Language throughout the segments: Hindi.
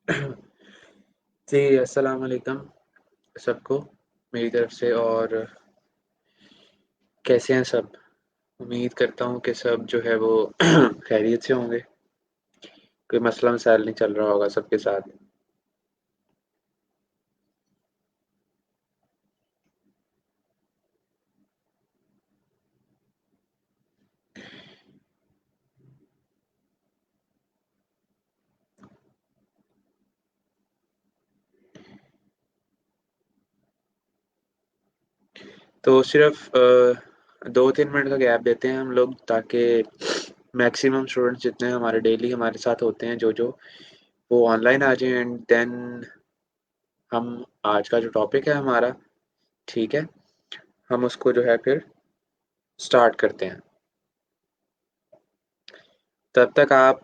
जी, अस्सलाम वालेकुम सबको मेरी तरफ से। और कैसे हैं सब? उम्मीद करता हूँ कि सब जो है वो खैरियत से होंगे। कोई मसला मसाइल नहीं चल रहा होगा सबके साथ। तो सिर्फ़ 2-3 मिनट का गैप देते हैं हम लोग, ताकि मैक्सिमम स्टूडेंट्स जितने हमारे डेली हमारे साथ होते हैं जो वो ऑनलाइन आ जाएँ। एंड देन हम आज का जो टॉपिक है हमारा, ठीक है? हम उसको जो है फिर स्टार्ट करते हैं। तब तक आप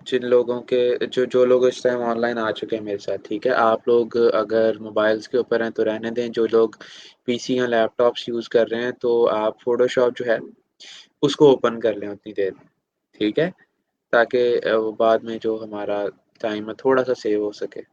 जिन लोगों के जो जो लोग इस टाइम ऑनलाइन आ चुके हैं मेरे साथ, ठीक है? आप लोग अगर मोबाइल्स के ऊपर हैं तो रहने दें। जो लोग पीसी या लैपटॉप्स यूज़ कर रहे हैं तो आप फ़ोटोशॉप जो है उसको ओपन कर लें उतनी देर, ठीक है? ताकि वो बाद में जो हमारा टाइम है थोड़ा-सा सेव हो सके।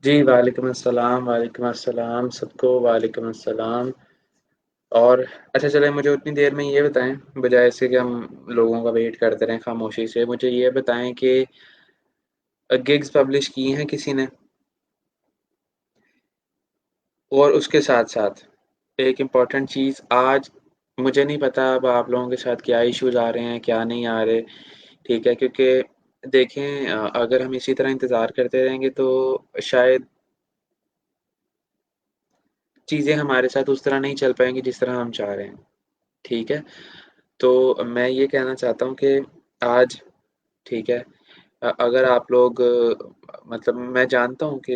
जी, वालेकुम अस्सलाम सबको, वालेकुम अस्सलाम। और अच्छा चलें, मुझे उतनी देर में ये बताएँ, बजाए इसके कि हम लोगों का वेट करते रहें खामोशी से, मुझे ये बताएँ कि गिग्स पब्लिश की हैं किसी ने? और उसके साथ-साथ एक इम्पॉर्टेंट चीज़, आज मुझे नहीं पता अब आप लोगों के साथ क्या इश्यूज़ आ रहे हैं, क्या नहीं आ रहे, ठीक है? क्योंकि देखें, अगर हम इसी तरह इंतज़ार करते रहेंगे तो शायद चीज़ें हमारे साथ उस तरह नहीं चल पाएँगी जिस तरह हम चाह रहे हैं, ठीक है? तो मैं ये कहना चाहता हूँ कि आज, ठीक है, अगर आप लोग मतलब मैं जानता हूँ कि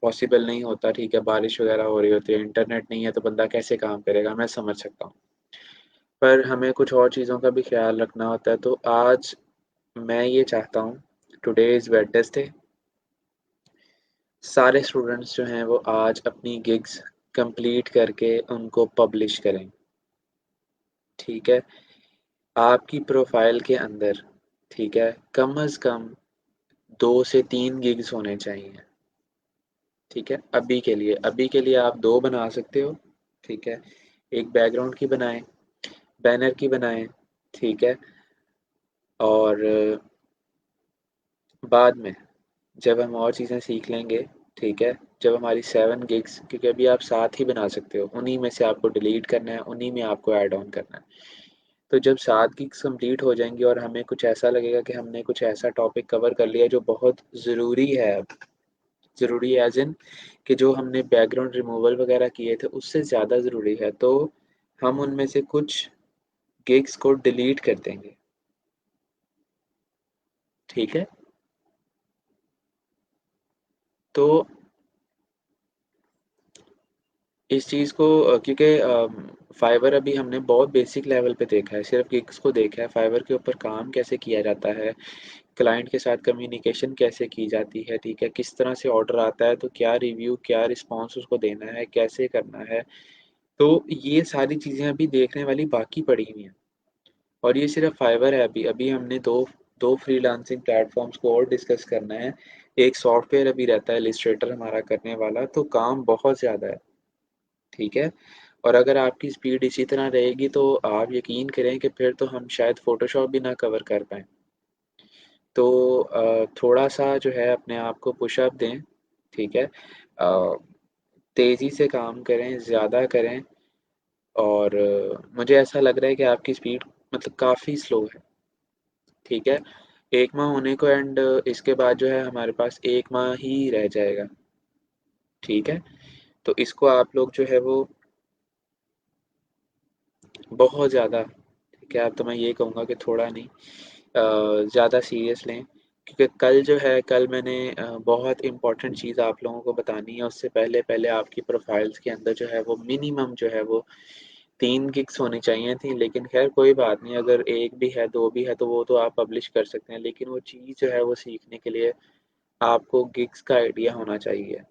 पॉसिबल नहीं होता, ठीक है, बारिश वग़ैरह हो रही होती है, इंटरनेट नहीं है तो बंदा कैसे काम करेगा, मैं समझ सकता हूँ। पर हमें कुछ और चीज़ों का भी ख़्याल रखना होता है, तो आज मैं ये चाहता हूँ, टुडे इज़ वेडनेसडे, सारे स्टूडेंट्स जो हैं वो आज अपनी गिग्स कंप्लीट करके उनको पब्लिश करें, ठीक है? आपकी प्रोफ़ाइल के अंदर, ठीक है, कम से कम 2 से 3 गिग्स होने चाहिए, ठीक है? अभी के लिए आप 2 बना सकते हो, ठीक है? एक बैकग्राउंड की बनाएँ, बैनर की बनाएँ, ठीक है? और बाद में जब हम और चीज़ें सीख लेंगे, ठीक है? जब हमारी 7 गिग्स, क्योंकि अभी आप 7 ही बना सकते हो, उन्हीं में से आपको डिलीट करना है, उन्हीं में आपको ऐड ऑन करना है। तो जब 7 गिग्स कंप्लीट हो जाएंगी और हमें कुछ ऐसा लगेगा कि हमने कुछ ऐसा टॉपिक कवर कर लिया जो बहुत ज़रूरी है अब, ज़रूरी एज इन कि जो हमने बैकग्राउंड रिमूवल वगैरह किए थे उससे ज़्यादा ज़रूरी है, तो हम उनमें से कुछ गिग्स को डिलीट कर देंगे। ठीक है, तो इस चीज़ को क्योंकि फाइवर अभी हमने बहुत बेसिक लेवल पे देखा है, सिर्फ गिग्स को देखा है, फाइवर के ऊपर काम कैसे किया जाता है, क्लाइंट के साथ कम्युनिकेशन कैसे की जाती है, ठीक है, किस तरह से ऑर्डर आता है तो क्या रिव्यू, क्या रिस्पॉन्स उसको देना है, कैसे करना है। तो ये सारी चीज़ें अभी देखने वाली बाकी पड़ी हुई हैं, और ये सिर्फ फाइवर है। अभी अभी हमने दो दो फ्रीलांसिंग प्लेटफॉर्म्स को और डिस्कस करना है। एक सॉफ्टवेयर अभी रहता है इलिस्ट्रेटर हमारा करने वाला, तो काम बहुत ज़्यादा है। ठीक है, और अगर आपकी स्पीड इसी तरह रहेगी तो आप यकीन करें कि फिर तो हम शायद फ़ोटोशॉप भी ना कवर कर पाएँ। तो थोड़ा-सा जो है अपने आप को पुशअप दें, ठीक है? तेज़ी से काम करें, ज़्यादा करें, और मुझे ऐसा लग रहा है कि आपकी स्पीड मतलब काफ़ी स्लो है, ठीक है? 1 माह होने को, एंड इसके बाद जो है हमारे पास 1 माह ही रह जाएगा, ठीक है? तो इसको आप लोग जो है वो बहुत ज़्यादा, ठीक है, अब तो मैं ये कहूँगा कि थोड़ा नहीं, ज़्यादा सीरियस लें, क्योंकि कल जो है, कल मैंने बहुत इम्पोर्टेंट चीज़ आप लोगों को बतानी है, उससे पहले-पहले आपकी प्रोफ़ाइल्स के अंदर जो है वो मिनिमम जो है वो 3 गिग्स होनी चाहिए थी, लेकिन ख़ैर कोई बात नहीं, अगर 1 भी है, 2 भी है, तो वो तो आप पब्लिश कर सकते हैं, लेकिन वो चीज़ जो है वो सीखने के लिए आपको गिग्स का आइडिया होना चाहिए,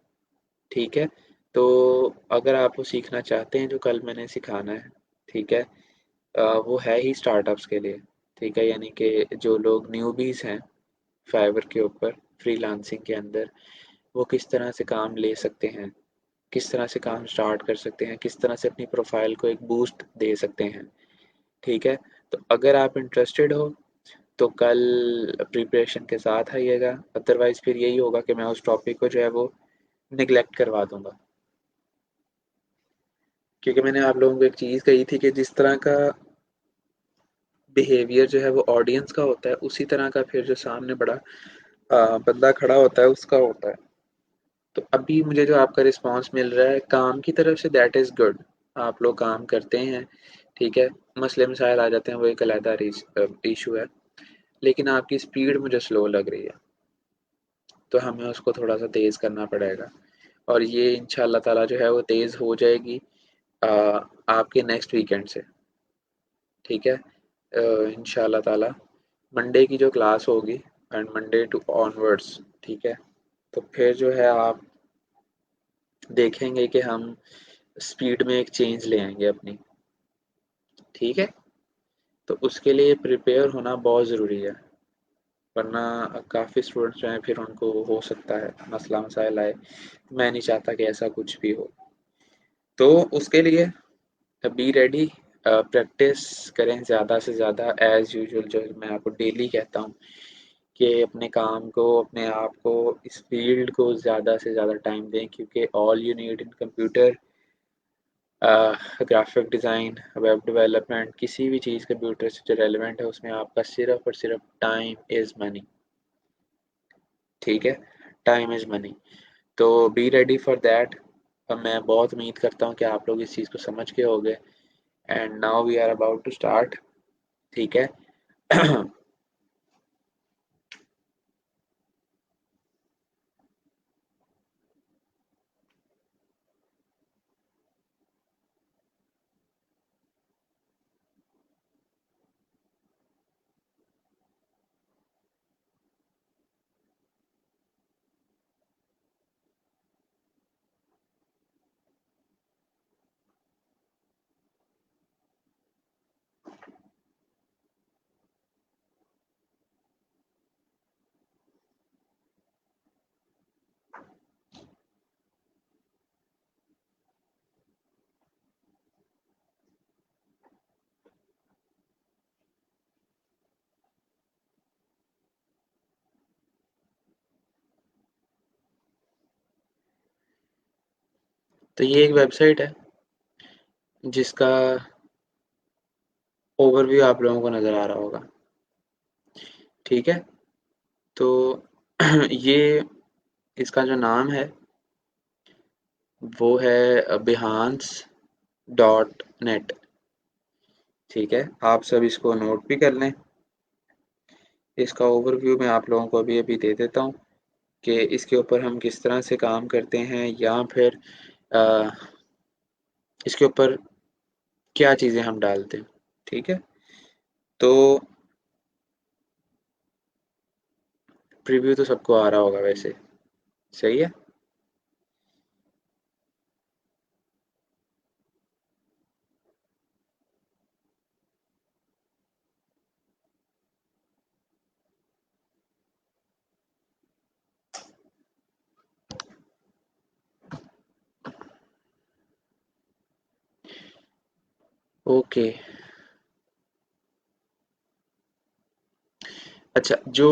ठीक है? तो अगर आप वो सीखना चाहते हैं जो कल मैंने सिखाना है, ठीक है? वो है ही स्टार्टअप्स के लिए, ठीक है? यानी कि जो लोग न्यूबीज़ हैं फाइवर के ऊपर फ्रीलांसिंग के अंदर, वो किस तरह से काम ले सकते हैं, किस तरह से काम स्टार्ट कर सकते हैं, किस तरह से अपनी प्रोफाइल को एक बूस्ट दे सकते हैं, ठीक है? तो अगर आप इंटरेस्टेड हो तो कल प्रिपरेशन के साथ आइएगा, अदरवाइज़ फिर यही होगा कि मैं उस टॉपिक को जो है वो नेग्लेक्ट करवा दूँगा। क्योंकि मैंने आप लोगों को एक चीज़ कही थी कि जिस तरह का बिहेवियर जो है वो ऑडियंस का होता है, उसी तरह का फिर जो सामने बड़ा बंदा खड़ा होता है उसका होता है। तो अभी मुझे जो आपका रिस्पॉन्स मिल रहा है काम की तरफ से, दैट इज़ गुड। आप लोग काम करते हैं, ठीक है? मसले मसाइल आ जाते हैं, वो एक अलहदा इशू है, लेकिन आपकी स्पीड मुझे स्लो लग रही है, तो हमें उसको थोड़ा-सा तेज़ करना पड़ेगा, और ये इंशाअल्लाह ताला जो है वो तेज़ हो जाएगी अ, आपके नेक्स्ट वीकेंड से, ठीक है? इंशाअल्लाह ताला मंडे की जो क्लास होगी, एंड मंडे टू ऑनवर्ड्स, ठीक है? तो फिर जो है आप देखेंगे कि हम स्पीड में एक चेंज ले आएँगे अपनी, ठीक है? तो उसके लिए प्रिपेयर होना बहुत ज़रूरी है, वरना काफ़ी स्टूडेंट्स जो हैं फिर उनको हो सकता है मसला मसाइल आए, मैं नहीं चाहता कि ऐसा कुछ भी हो। तो उसके लिए बी रेडी, प्रैक्टिस करें ज़्यादा से ज़्यादा, एज़ यूजुअल जो मैं आपको डेली कहता हूँ कि अपने काम को, अपने आप को, इस फ़ील्ड को ज़्यादा से ज़्यादा टाइम दें, क्योंकि all you need in computer, graphic design, web development, किसी भी चीज़ कंप्यूटर से जो रेलेवेंट है उसमें आपका सिर्फ़ और सिर्फ़ टाइम इज़ मनी, ठीक है? Time is money. तो बी रेडी फॉर दैट। मैं बहुत उम्मीद करता हूँ कि आप लोग इस चीज़ को समझ के होंगे, and now we are about to start, ठीक है? तो ये एक वेबसाइट है जिसका ओवरव्यू आप लोगों को नज़र आ रहा होगा, ठीक है? तो ये इसका जो नाम है वो है बिहांस डॉट नेट, ठीक है? आप सब इसको नोट भी कर लें। इसका ओवरव्यू मैं आप लोगों को अभी-अभी दे देता हूँ कि इसके ऊपर हम किस तरह से काम करते हैं या फिर अ, इसके ऊपर क्या चीज़ें हम डालते हैं, ठीक है? तो प्रीव्यू तो सबको आ रहा होगा वैसे, सही है? ओके। अच्छा, जो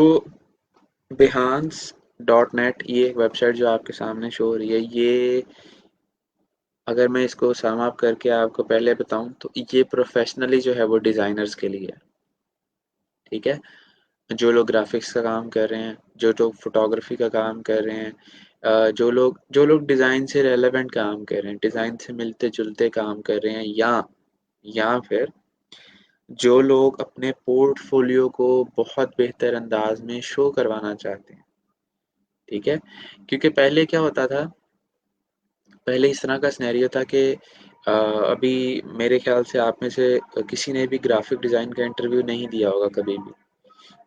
बिहांस डॉट नेट ये एक वेबसाइट जो आपके सामने शो हो रही है, ये अगर मैं इसको सम अप करके आपको पहले बताऊँ तो ये प्रोफ़ेशनली जो है वो डिज़ाइनर्स के लिए है, ठीक है? जो लोग ग्राफ़िक्स का काम कर रहे हैं, जो लोग फ़ोटोग्राफ़ी का काम कर रहे हैं, जो लोग डिज़ाइन से रिलेवेंट काम कर रहे हैं, डिज़ाइन से मिलते-जुलते काम कर रहे हैं, या फिर जो लोग अपने पोर्टफ़ोलियो को बहुत बेहतर अंदाज़ में शो करवाना चाहते हैं, ठीक है? क्योंकि पहले क्या होता था, पहले इस तरह का सिनेरियो था कि अभी मेरे ख़्याल से आप में से किसी ने भी ग्राफ़िक डिज़ाइन का इंटरव्यू नहीं दिया होगा कभी भी,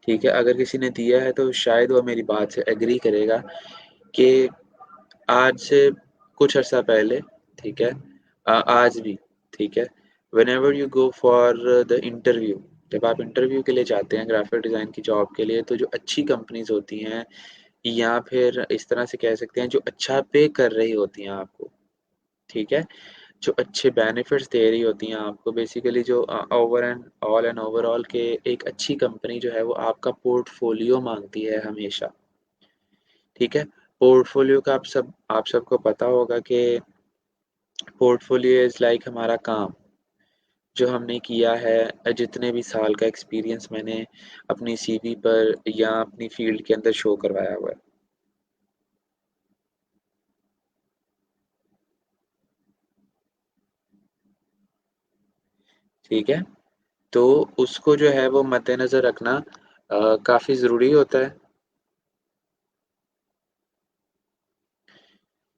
ठीक है? अगर किसी ने दिया है तो शायद वो मेरी बात से एग्री करेगा कि आज से कुछ अर्सा पहले, ठीक है? आज भी, ठीक है? Whenever you go for the interview, जब आप इंटरव्यू के लिए जाते हैं ग्राफ़िक डिज़ाइन की जॉब के लिए, तो जो अच्छी कंपनीज़ होती हैं या फिर इस तरह से कह सकते हैं जो अच्छा पे कर रही होती हैं आपको, ठीक है? जो अच्छे बेनिफिट्स दे रही होती हैं आपको, बेसिकली जो ओवरऑल के एक अच्छी कंपनी जो है वो आपका पोर्टफोलियो माँगती है हमेशा, ठीक है? पोर्टफोलियो का आप सबको पता होगा कि पोर्टफोलियो इज़ लाइक हमारा काम, जो हमने किया है, जितने भी साल का एक्सपीरियंस मैंने अपनी सीवी पर या अपनी फ़ील्ड के अंदर शो करवाया हुआ है, ठीक है? तो उसको जो है वो मद्देनज़र रखना काफ़ी ज़रूरी होता है।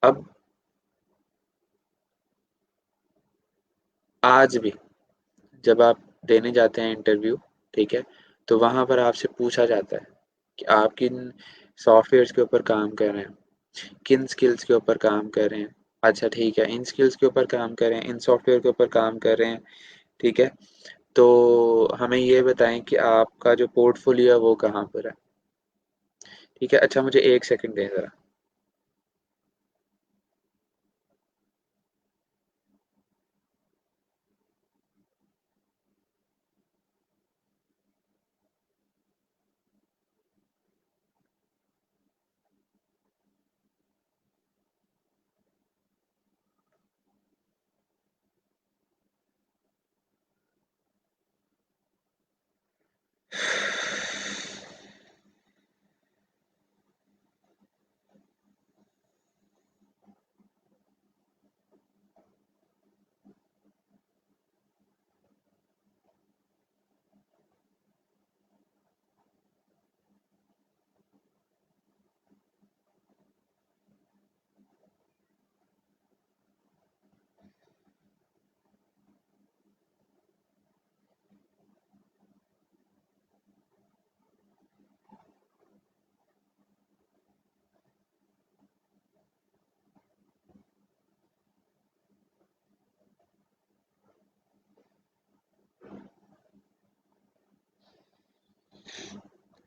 अब आज भी जब आप देने जाते हैं इंटरव्यू, ठीक है? तो वहाँ पर आपसे पूछा जाता है कि आप किन सॉफ्टवेयर्स के ऊपर काम कर रहे हैं, किन स्किल्स के ऊपर काम कर रहे हैं। अच्छा ठीक है, इन स्किल्स के ऊपर काम कर रहे हैं, इन सॉफ्टवेयर के ऊपर काम कर रहे हैं, ठीक है? तो हमें ये बताएँ कि आपका जो पोर्टफोलियो है वो कहाँ पर है, ठीक है? अच्छा मुझे 1 सेकंड दें ज़रा।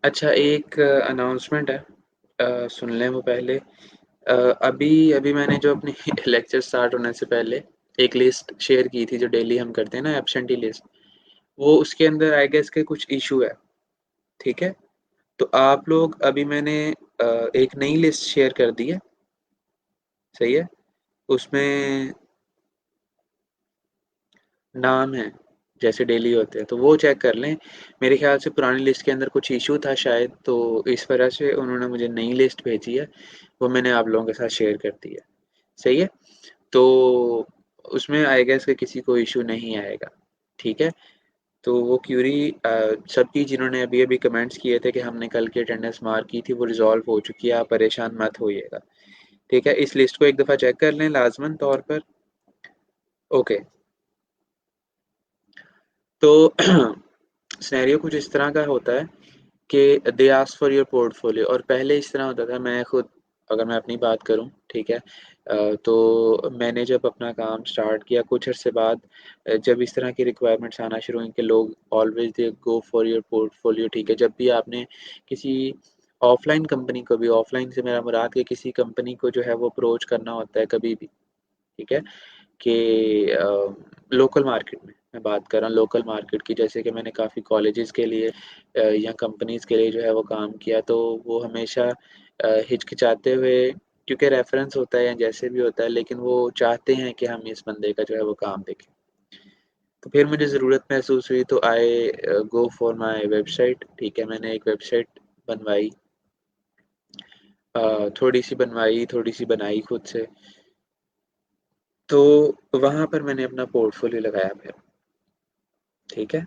अच्छा एक अनाउंसमेंट है, सुन लें वो पहले। अभी अभी मैंने जो अपनी लेक्चर स्टार्ट होने से पहले एक लिस्ट शेयर की थी जो डेली हम करते हैं ना, एब्सेंटी लिस्ट, वो उसके अंदर आई गेस के कुछ इशू है, ठीक है? तो आप लोग अभी मैंने एक नई लिस्ट शेयर कर दी है, सही है? उसमें नाम है, जैसे डेली होते हैं, तो वो चेक कर लें। मेरे ख़्याल से पुरानी लिस्ट के अंदर कुछ इश्यू था शायद, तो इस वजह से उन्होंने मुझे नई लिस्ट भेजी है, वो मैंने आप लोगों के साथ शेयर कर दी है। सही है? तो उसमें आई गेस कि किसी को इश्यू नहीं आएगा, ठीक है? तो वो क्यूरी सबकी जिन्होंने अभी-अभी कमेंट्स किए थे कि हमने कल की अटेंडेंस मार्क की थी, वो रिज़ॉल्व हो चुकी है, आप परेशान मत होइएगा, ठीक है? इस लिस्ट को एक दफ़ा चेक कर लें लाज़िमन तौर पर। ओके, तो सिनेरियो कुछ इस तरह का होता है कि they ask for your portfolio, और पहले इस तरह होता था, मैं खुद अगर मैं अपनी बात करूं, ठीक है, तो मैंने जब अपना काम स्टार्ट किया कुछ अरसे बाद, जब इस तरह की रिक्वायरमेंट्स आना शुरू हुई कि लोग always they go for your portfolio, ठीक है, जब भी आपने किसी ऑफलाइन कंपनी को भी, ऑफलाइन से मेरा मुराद कि किसी कंपनी को जो है वो अप्रोच करना होता है कभी भी, ठीक है, कि लोकल मार्केट में मैं बात कर रहा हूँ, लोकल मार्केट की, जैसे कि मैंने काफ़ी कॉलेजेस के लिए या कंपनीज़ के लिए जो है वो काम किया, तो वो हमेशा हिचकिचाते हुए, क्योंकि रेफ़रेंस होता है या जैसे भी होता है, लेकिन वो चाहते हैं कि हम इस बंदे का जो है वो काम देखें। तो फिर मुझे ज़रूरत महसूस हुई, तो आई गो फॉर माय वेबसाइट, ठीक है, मैंने एक वेबसाइट बनवाई, थोड़ी-सी बनवाई, थोड़ी-सी बनाई खुद से, तो वहाँ पर मैंने अपना पोर्टफ़ोलियो लगाया फिर, ठीक है।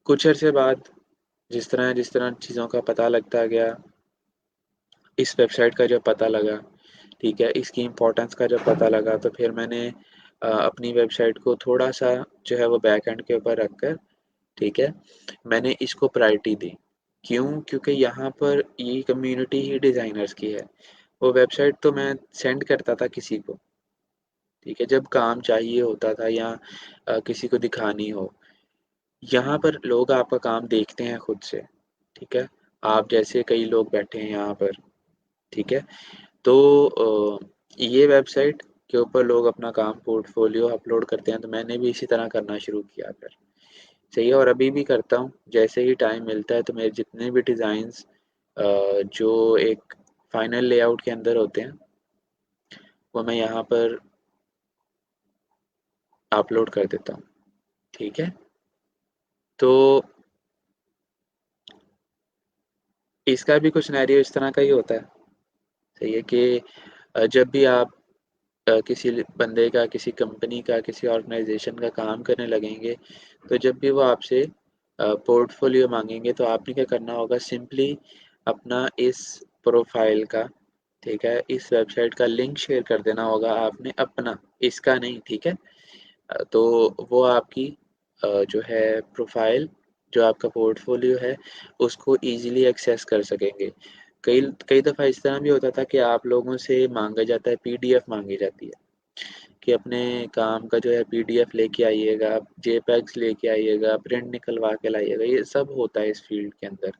कुछ अरसे बाद जिस तरह चीज़ों का पता लगता गया, इस वेबसाइट का जब पता लगा, ठीक है, इसकी इम्पोर्टेंस का जब पता लगा, तो फिर मैंने अपनी वेबसाइट को थोड़ा-सा जो है वो बैकएंड के ऊपर रखकर, ठीक है, मैंने इसको प्रायोरिटी दी। क्यों? क्योंकि यहाँ पर ये कम्युनिटी ही डिज़ाइनर्स की है। वो वेबसाइट तो मैं सेंड करता था किसी को, ठीक है, जब काम चाहिए होता था या किसी को दिखानी हो। यहाँ पर लोग आपका काम देखते हैं खुद से, ठीक है? आप जैसे कई लोग बैठे हैं यहाँ पर, ठीक है? तो ये वेबसाइट के ऊपर लोग अपना काम पोर्टफ़ोलियो अपलोड करते हैं, तो मैंने भी इसी तरह करना शुरू किया फिर। सही है, और अभी भी करता हूँ, जैसे ही टाइम मिलता है तो मेरे जितने भी डिज़ाइन्स जो एक फाइनल लेआउट के अंदर होते हैं, वो मैं यहाँ पर अपलोड कर देता हूँ, ठीक है? तो इसका भी कुछ सिनेरियो इस तरह का ही होता है, सही है कि जब भी आप किसी बंदे का, किसी कंपनी का, किसी ऑर्गेनाइज़ेशन का काम करने लगेंगे, तो जब भी वो आपसे पोर्टफ़ोलियो माँगेंगे, तो आपने क्या करना होगा, सिंपली अपना इस प्रोफ़ाइल का, ठीक है, इस वेबसाइट का लिंक शेयर कर देना होगा आपने अपना, इसका नहीं, ठीक है? तो वो आपकी जो है प्रोफ़ाइल, जो आपका पोर्टफ़ोलियो है, उसको ईज़िली एक्सेस कर सकेंगे। कई कई दफ़ा इस तरह भी होता था कि आप लोगों से माँगा जाता है, पीडीएफ माँगी जाती है, कि अपने काम का जो है पीडीएफ लेके आइएगा, जेपीईजीज़ लेके आइएगा, प्रिंट निकलवा के लाइएगा, ये सब होता है इस फ़ील्ड के अंदर,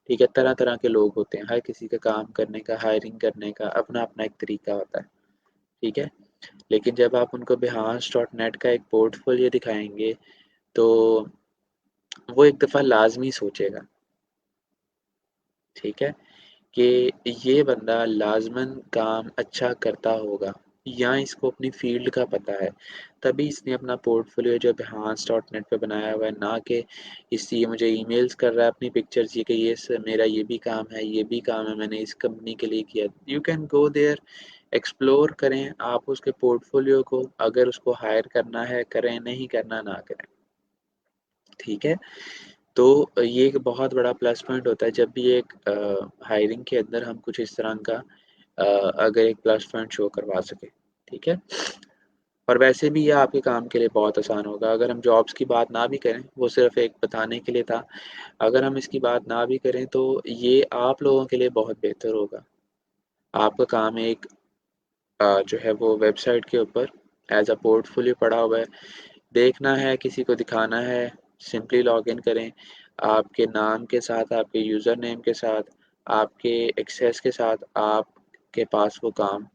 ठीक है? तरह-तरह के लोग होते हैं, हर किसी का काम करने का, हायरिंग करने का अपना-अपना एक तरीका होता है, ठीक है? लेकिन जब आप उनको behance डॉट नेट का एक पोर्टफ़ोलियो दिखाएँगे, तो वो एक दफ़ा लाज़मी सोचेगा, ठीक है? कि ये बंदा लाज़मन काम अच्छा करता होगा या इसको अपनी फ़ील्ड का पता है, तभी इसने अपना पोर्टफ़ोलियो जो behance डॉट नेट पे बनाया हुआ है, ना कि इस ये मुझे ईमेल्स कर रहा है अपनी पिक्चर्स, ये कि ये मेरा ये भी काम है, ये भी काम है, मैंने इस कंपनी के लिए किया। You can go there, explore करें आप उसके पोर्टफ़ोलियो को, अगर उसको हायर करना है करें, नहीं करना ना करें, ठीक है? तो ये एक बहुत बड़ा प्लस पॉइंट होता है जब भी एक हायरिंग के अंदर हम कुछ इस तरह का अगर एक प्लस पॉइंट शो करवा सकें, ठीक है? और वैसे भी ये आपके काम के लिए बहुत आसान होगा। अगर हम जॉब्स की बात ना भी करें, वो सिर्फ़ एक बताने के लिए था। अगर हम इसकी बात ना भी करें तो ये आप लोगों के लिए बहुत बेहतर होगा। आपका काम एक जो है वो वेबसाइट के ऊपर एज़ अ पोर्टफ़ोलियो पड़ा हुआ है। देखना है, किसी को दिखाना है, सिंपली लॉगिन करें। आपके नाम के साथ, आपके यूज़र नेम के साथ, आपके एक्सेस के साथ आपके पास वो काम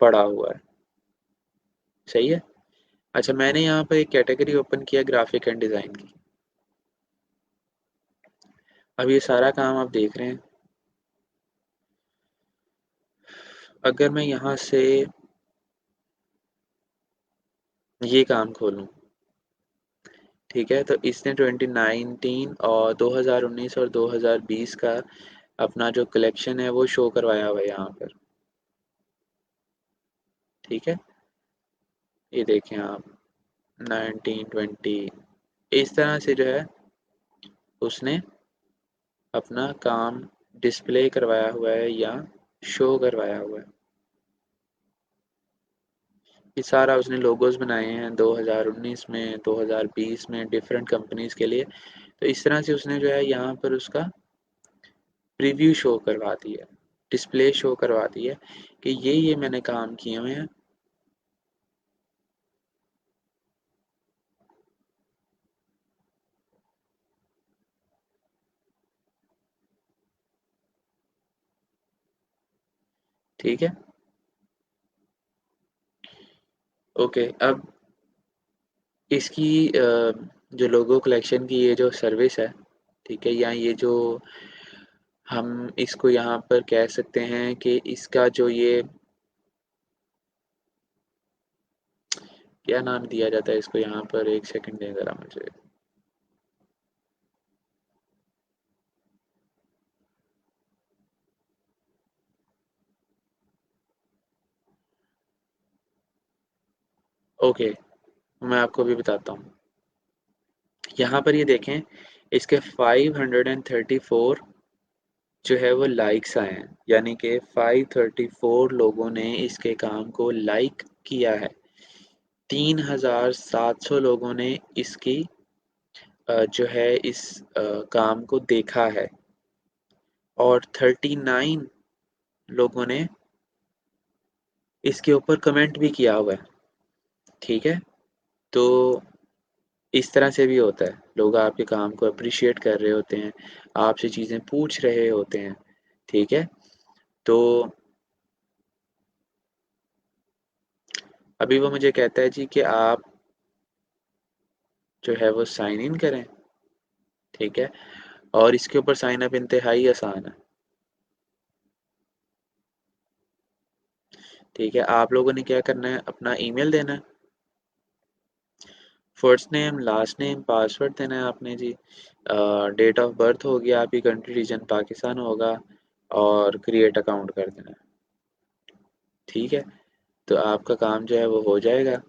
पड़ा हुआ है। सही है? अच्छा, मैंने यहाँ पे एक कैटेगरी ओपन किया ग्राफ़िक एंड डिज़ाइन की। अब ये सारा काम आप देख रहे हैं। अगर मैं यहाँ से ये काम खोलूँ, ठीक है? तो इसने 2019 और 2019 और 2020 का अपना जो कलेक्शन है वो शो करवाया हुआ है यहाँ पर, ठीक है? ये देखें आप 19, 20 इस तरह से जो है उसने अपना काम डिस्प्ले करवाया हुआ है या शो करवाया हुआ है। ये सारा उसने लोगोज बनाए हैं 2019 में, 2020 में डिफरेंट कंपनीज के लिए। तो इस तरह से उसने जो है यहाँ पर उसका प्रीव्यू शो करवा दी है, डिस्प्ले शो करवा दी है कि ये मैंने काम किए हुए हैं। ठीक है, ओके। अब इसकी जो लोगो कलेक्शन की ये जो सर्विस है, ठीक है, या ये जो हम इसको यहाँ पर कह सकते हैं कि इसका जो ये क्या नाम दिया जाता है इसको, यहाँ पर एक सेकंड दें ज़रा मुझे। ओके, मैं आपको भी बताता हूँ। यहाँ पर ये देखें, इसके 534 जो है वो लाइक्स आए हैं, यानी कि 534 लोगों ने इसके काम को लाइक किया है। 3700 लोगों ने इसकी जो है इस काम को देखा है और 39 लोगों ने इसके ऊपर कमेंट भी किया हुआ है, ठीक है? तो इस तरह से भी होता है, लोग आपके काम को अप्रिशिएट कर रहे होते हैं, आपसे चीज़ें पूछ रहे होते हैं, ठीक है? तो अभी वो मुझे कहता है जी कि आप जो है वो साइन इन करें, ठीक है? और इसके ऊपर साइन अप इंतहाई आसान है, ठीक है? आप लोगों ने क्या करना है, अपना ईमेल देना है, first name, last name, password देना है आपने जी, डेट ऑफ बर्थ होगी, आपकी कंट्री रीजन पाकिस्तान होगा और क्रिएट अकाउंट कर देना है, ठीक है? तो आपका काम जो है वो हो जाएगा।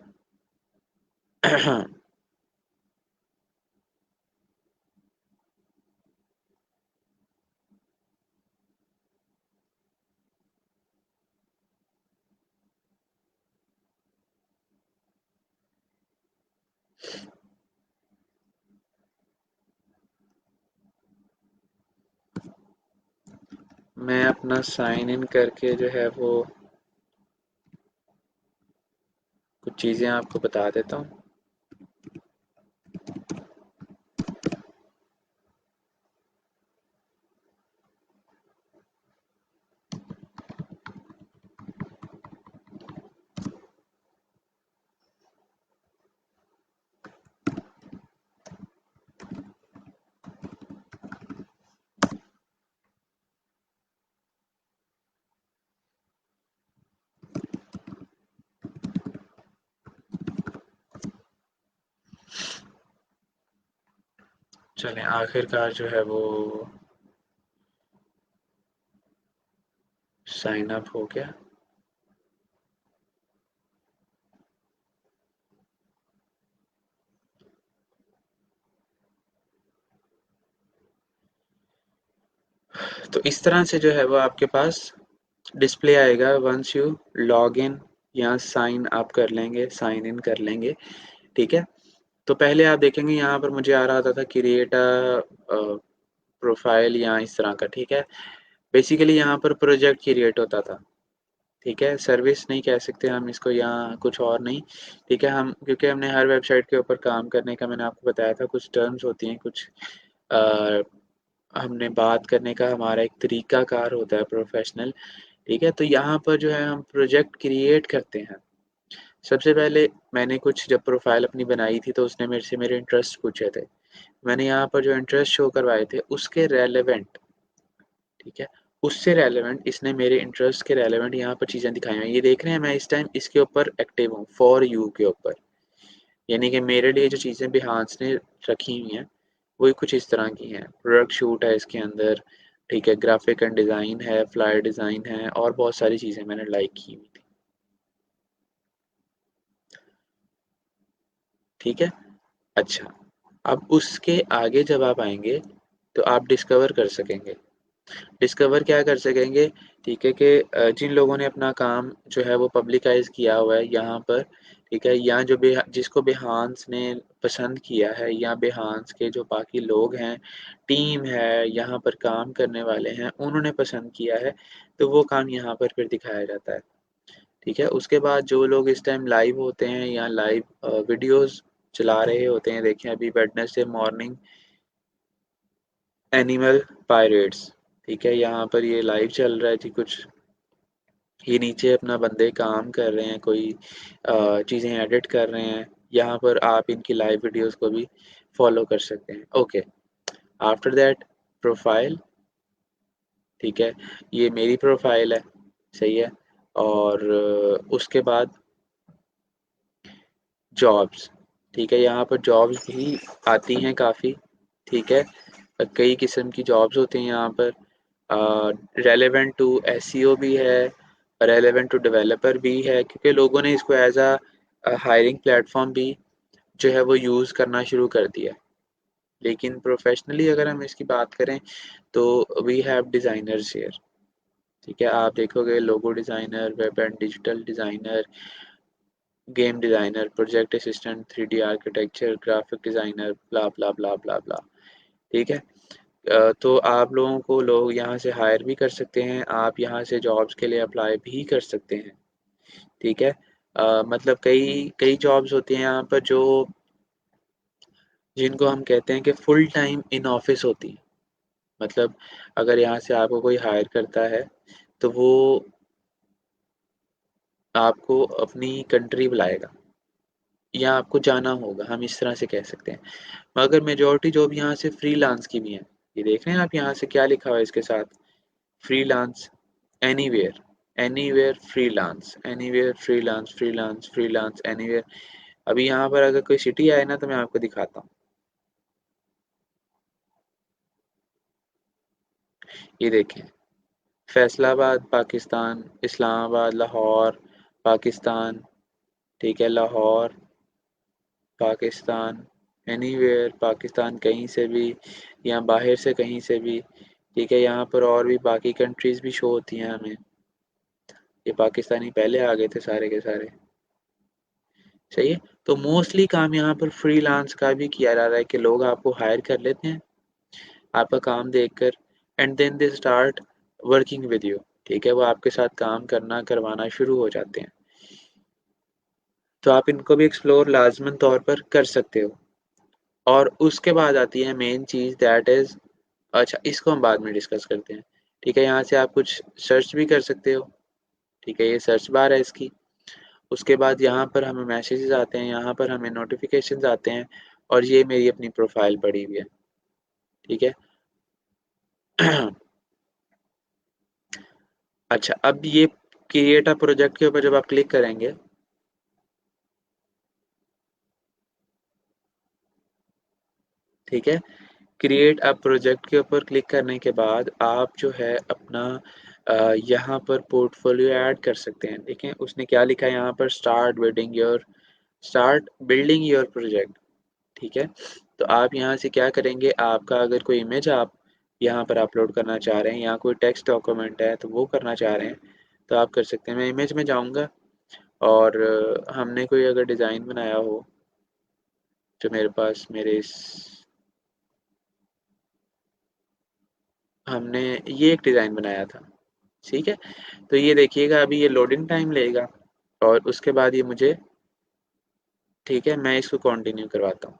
मैं अपना साइन इन करके जो है वो कुछ चीज़ें आपको बता देता हूँ। चलें, आखिरकार जो है वो साइन अप हो गया। तो इस तरह से जो है वो आपके पास डिस्प्ले आएगा वंस यू लॉग इन या साइन अप कर लेंगे, साइन इन कर लेंगे, ठीक है? तो पहले आप देखेंगे यहाँ पर मुझे आ रहा था क्रिएट अ, प्रोफाइल या इस तरह का, ठीक है? बेसिकली यहाँ पर प्रोजेक्ट क्रिएट होता था, ठीक है? सर्विस नहीं कह सकते हम इसको या कुछ और नहीं, ठीक है? हम क्योंकि हमने हर वेबसाइट के ऊपर काम करने का मैंने आपको बताया था, कुछ टर्म्स होती हैं, कुछ अ, हमने बात करने का हमारा एक तरीकाकार होता है प्रोफेशनल, ठीक है? तो यहाँ पर जो है हम प्रोजेक्ट क्रिएट करते हैं। सबसे पहले मैंने कुछ जब प्रोफाइल अपनी बनाई थी तो उसने मेरे से मेरे इंटरेस्ट पूछे थे। मैंने यहाँ पर जो इंटरेस्ट शो करवाए थे उसके रेलेवेंट, ठीक है? उससे रेलेवेंट इसने मेरे इंटरेस्ट के रेलेवेंट यहाँ पर चीज़ें दिखाई हैं। ये देख रहे हैं मैं इस टाइम इसके ऊपर एक्टिव हूँ, फॉर यू के ऊपर, यानी कि मेरे लिए जो चीज़ें बिहांस ने रखी हुई हैं वही कुछ इस तरह की हैं। प्रोडक्ट शूट है इसके अंदर, ठीक है, ग्राफिक एंड डिज़ाइन है, फ्लायर डिज़ाइन है और बहुत सारी चीज़ें मैंने लाइक की हुई थी। ठीक है? अच्छा, अब उसके आगे जब आप आएँगे तो आप डिस्कवर कर सकेंगे। डिस्कवर क्या कर सकेंगे, ठीक है, कि जिन लोगों ने अपना काम जो है वो पब्लिकाइज़ किया हुआ है यहाँ पर, ठीक है, या जो जिसको बिहांस ने पसंद किया है या बिहांस के जो बाकी लोग हैं, टीम है, यहाँ पर काम करने वाले हैं, उन्होंने पसंद किया है, तो वो काम यहाँ पर फिर दिखाया जाता है। ठीक है? उसके बाद जो लोग इस टाइम लाइव होते हैं या लाइव वीडियोज़ चला रहे होते हैं, देखें अभी वेडनेसडे मॉर्निंग एनिमल पायरेट्स, ठीक है? यहाँ पर ये लाइव चल रहा है जी कुछ, ये नीचे अपना बंदे काम कर रहे हैं, कोई चीज़ें एडिट कर रहे हैं। यहाँ पर आप इनकी लाइव वीडियोज़ को भी फ़ॉलो कर सकते हैं। ओके, आफ्टर दैट प्रोफ़ाइल, ठीक है? ये मेरी प्रोफ़ाइल है, सही है? और उसके बाद जॉब्स, ठीक है? यहाँ पर जॉब्स भी आती हैं काफ़ी, ठीक है? कई किस्म की जॉब्स होती हैं यहाँ पर। रेलेवेंट टू एसईओ भी है, रेलेवेंट टू डेवलपर भी है, क्योंकि लोगों ने इसको एज़ हायरिंग प्लेटफ़ॉर्म भी जो है वो यूज़ करना शुरू कर दिया है। लेकिन प्रोफ़ेशनली अगर हम इसकी बात करें तो वी हैव डिज़ाइनर्स हियर, ठीक है? आप देखोगे logo designer, web and digital designer, game designer, project assistant, 3D architecture, graphic designer, blah, blah, blah, blah, blah, ठीक है? तो आप लोगों को लोग यहाँ से हायर भी कर सकते हैं, आप यहाँ से जॉब्स के लिए अप्लाई भी कर सकते हैं, ठीक है? मतलब कई कई जॉब्स होती हैं यहाँ पर जो जिनको हम कहते हैं कि फुल टाइम इन ऑफिस होती हैं। मतलब अगर यहाँ से आपको कोई हायर करता है, तो वो आपको अपनी कंट्री बुलाएगा या आपको जाना होगा, हम इस तरह से कह सकते हैं। मगर मेजॉरिटी जॉब यहाँ से फ्रीलांस की भी हैं। ये देख रहे हैं आप यहाँ से क्या लिखा हुआ है इसके साथ? Freelance anywhere, anywhere freelance, anywhere freelance, freelance, freelance, anywhere. अभी यहाँ पर अगर कोई सिटी आए ना तो मैं आपको दिखाता हूँ। ये देखें, फैसलाबाद पाकिस्तान, इस्लामाबाद, लाहौर पाकिस्तान, ठीक है, लाहौर पाकिस्तान, एनीवेयर पाकिस्तान, कहीं से भी या बाहर से कहीं से भी, ठीक है। यहाँ पर और भी बाकी कंट्रीज़ भी शो होती हैं हमें। ये पाकिस्तानी पहले आ गए थे सारे के सारे, सही है। तो मोस्टली काम यहाँ पर फ्रीलांस का भी किया जा रहा है कि लोग आपको हायर कर लेते हैं आपका काम देखकर, and then they start working with you, ठीक है, वो आपके साथ काम करना करवाना शुरू हो जाते हैं। तो आप इनको भी एक्सप्लोर लाजमन तौर पर कर सकते हो। और उसके बाद आती है मेन चीज़, दैट इज़, अच्छा इसको हम बाद में डिस्कस करते हैं, ठीक है। यहाँ से आप कुछ सर्च भी कर सकते हो, ठीक है, ये सर्च बार है इसकी। उसके बाद यहाँ पर हमें मैसेजेस आते हैं, यहाँ पर हमें नोटिफिकेशंस आते हैं, और ये मेरी अपनी प्रोफाइल पड़ी हुई है, ठीक है। अच्छा, अब ये क्रिएट अ प्रोजेक्ट के ऊपर जब आप क्लिक करेंगे, ठीक है, क्रिएट अ प्रोजेक्ट के ऊपर क्लिक करने के बाद आप जो है अपना यहाँ पर पोर्टफोलियो ऐड कर सकते हैं। देखें उसने क्या लिखा है यहाँ पर, स्टार्ट बिल्डिंग योर प्रोजेक्ट, ठीक है। तो आप यहाँ से क्या करेंगे, आपका अगर कोई इमेज आप यहाँ पर अपलोड करना चाह रहे हैं या कोई टेक्स्ट डॉक्यूमेंट है तो वो करना चाह रहे हैं, तो आप कर सकते हैं। मैं इमेज में जाऊँगा और हमने कोई अगर डिज़ाइन बनाया हो जो मेरे पास मेरे इस हमने ये एक डिज़ाइन बनाया था, ठीक है। तो ये देखिएगा अभी ये लोडिंग टाइम लेगा और उसके बाद ये मुझे, ठीक है, मैं इसको कंटिन्यू करवाता हूँ।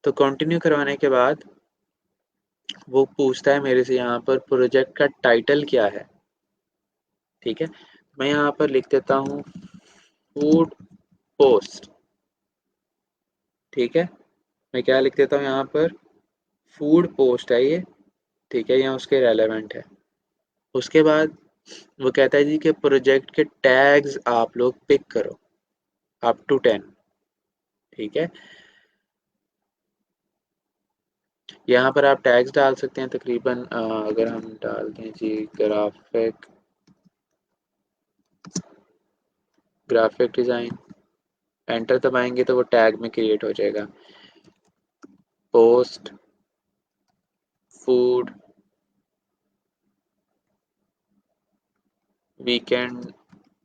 तो कंटिन्यू करवाने के बाद वो पूछता है मेरे से यहाँ पर प्रोजेक्ट का टाइटल क्या है, ठीक है। मैं यहाँ पर लिख देता हूँ फूड पोस्ट, ठीक है। मैं क्या लिख देता हूँ यहाँ पर, फूड पोस्ट है ये, ठीक है, यहाँ उसके रेलेवेंट है। उसके बाद वो कहता है जी कि प्रोजेक्ट के टैग्स आप लोग पिक करो अप टू 10, ठीक है। यहाँ पर आप टैग्स डाल सकते हैं तकरीबन अगर हम डाल दें जी ग्राफिक डिज़ाइन, एंटर दबाएंगे तो वो टैग में क्रिएट हो जाएगा। Post food weekend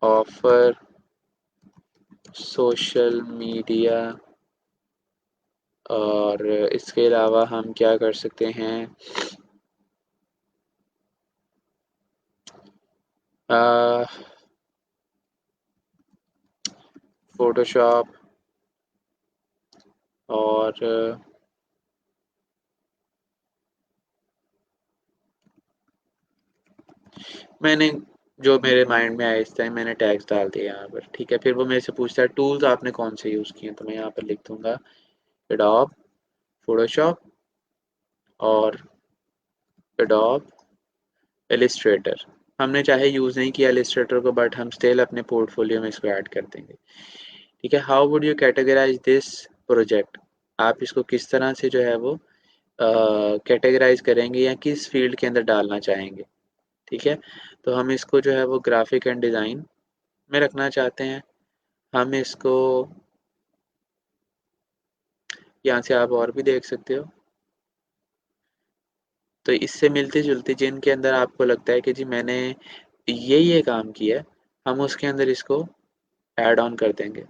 offer social media. और इसके अलावा हम क्या कर सकते हैं, फोटोशॉप और मैंने जो मेरे माइंड में आया इस टाइम मैंने टैग्स डाल दिए यहाँ पर। ठीक है, फिर वो मेरे से पूछता है टूल्स आपने कौन से यूज़ किए हैं, तो मैं यहाँ पर लिख दूंगा एडोब फोटोशॉप और एडोब इलिस्ट्रेटर। हमने चाहे यूज़ नहीं किया इलिस्ट्रेटर को, बट हम स्टिल अपने पोर्टफोलियो में इसको ऐड कर देंगे। ठीक है, how would you categorise this project. आप इसको किस तरह से जो है वो कैटेगराइज करेंगे या किस फील्ड के अंदर डालना चाहेंगे। ठीक है, तो हम इसको जो है वो ग्राफिक एंड डिज़ाइन में रखना चाहते हैं। हम इसको यहाँ से आप और भी देख सकते हो, तो इससे मिलती जुलती जिनके अंदर आपको लगता है कि जी मैंने ये काम किया है, हम उसके अंदर इसको ऐड ऑन कर देंगे।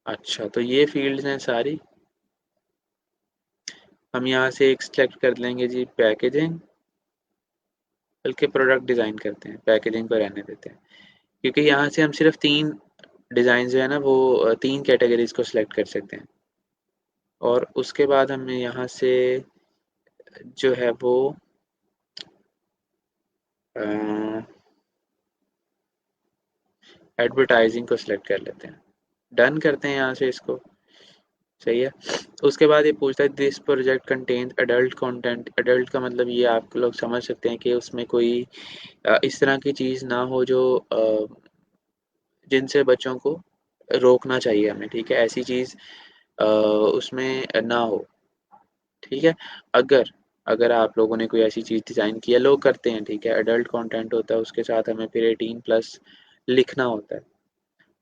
अच्छा, तो ये फील्ड्स हैं सारी। हम यहाँ से एक सेलेक्ट कर लेंगे जी पैकेजिंग, बल्कि प्रोडक्ट डिज़ाइन करते हैं, पैकेजिंग पर रहने देते हैं, क्योंकि यहाँ से हम सिर्फ 3 डिज़ाइन जो है ना वो 3 कैटेगरीज़ को सिलेक्ट कर सकते हैं। और उसके बाद हमें यहाँ से जो है वो एडवर्टाइजिंग को सिलेक्ट कर लेते हैं। डन करते हैं यहाँ से इसको। सही है। उसके बाद ये पूछता है this project contains adult content. Adult का मतलब ये आप लोग समझ सकते हैं कि उसमें कोई इस तरह की चीज़ ना हो जो जिनसे बच्चों को रोकना चाहिए हमें। ठीक है, ऐसी चीज़ उसमें ना हो। ठीक है, अगर अगर आप लोगों ने कोई ऐसी चीज़ डिज़ाइन की है, लोग करते हैं, ठीक है, एडल्ट कंटेंट होता है, उसके साथ हमें फिर 18 प्लस लिखना होता है।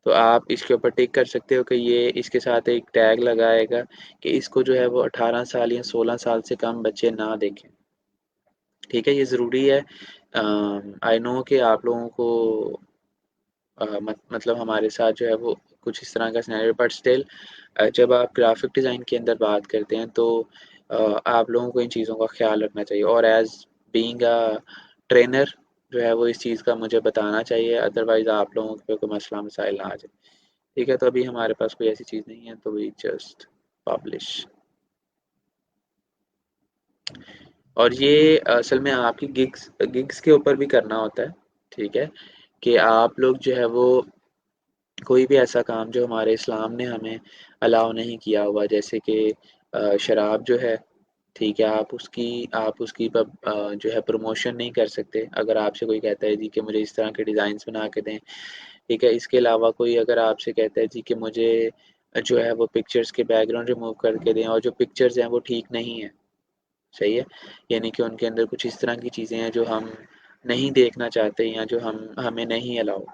तो आप इसके ऊपर टिक कर सकते हो कि ये इसके साथ एक टैग लगाएगा कि इसको जो है वो 18 साल या 16 साल से कम बच्चे ना देखें। ठीक है, ये ज़रूरी है। आई नो कि आप लोगों को मतलब हमारे साथ जो है वो कुछ इस तरह का सिनेरियो, बट स्टिल जब आप ग्राफिक डिज़ाइन के अंदर बात करते हैं तो आप लोगों को इन चीज़ों का ख्याल रखना चाहिए, और एज बीइंग अ ट्रेनर जो है वो इस चीज़ का मुझे बताना चाहिए, अदरवाइज़ आप लोगों पे कोई मसला मसाइल ना आ जाए। ठीक है, तो अभी हमारे पास कोई ऐसी चीज़ नहीं है, तो वी जस्ट पब्लिश। और ये असल में आपकी गिग्स गिग्स के ऊपर भी करना होता है। ठीक है, कि आप लोग जो है वो कोई भी ऐसा काम जो हमारे इस्लाम ने हमें अलाउ नहीं किया हुआ, जैसे कि शराब जो है, ठीक है, आप उसकी जो है प्रमोशन नहीं कर सकते। अगर आपसे कोई कहता है जी कि मुझे इस तरह के डिज़ाइंस बना के दें, ठीक है। इसके अलावा कोई अगर आपसे कहता है जी कि मुझे जो है वो पिक्चर्स के बैकग्राउंड रिमूव करके दें, और जो पिक्चर्स हैं वो ठीक नहीं है, सही है, यानी कि उनके अंदर कुछ इस तरह की चीज़ें हैं जो हम नहीं देखना चाहते या जो हम हमें नहीं अलाउ।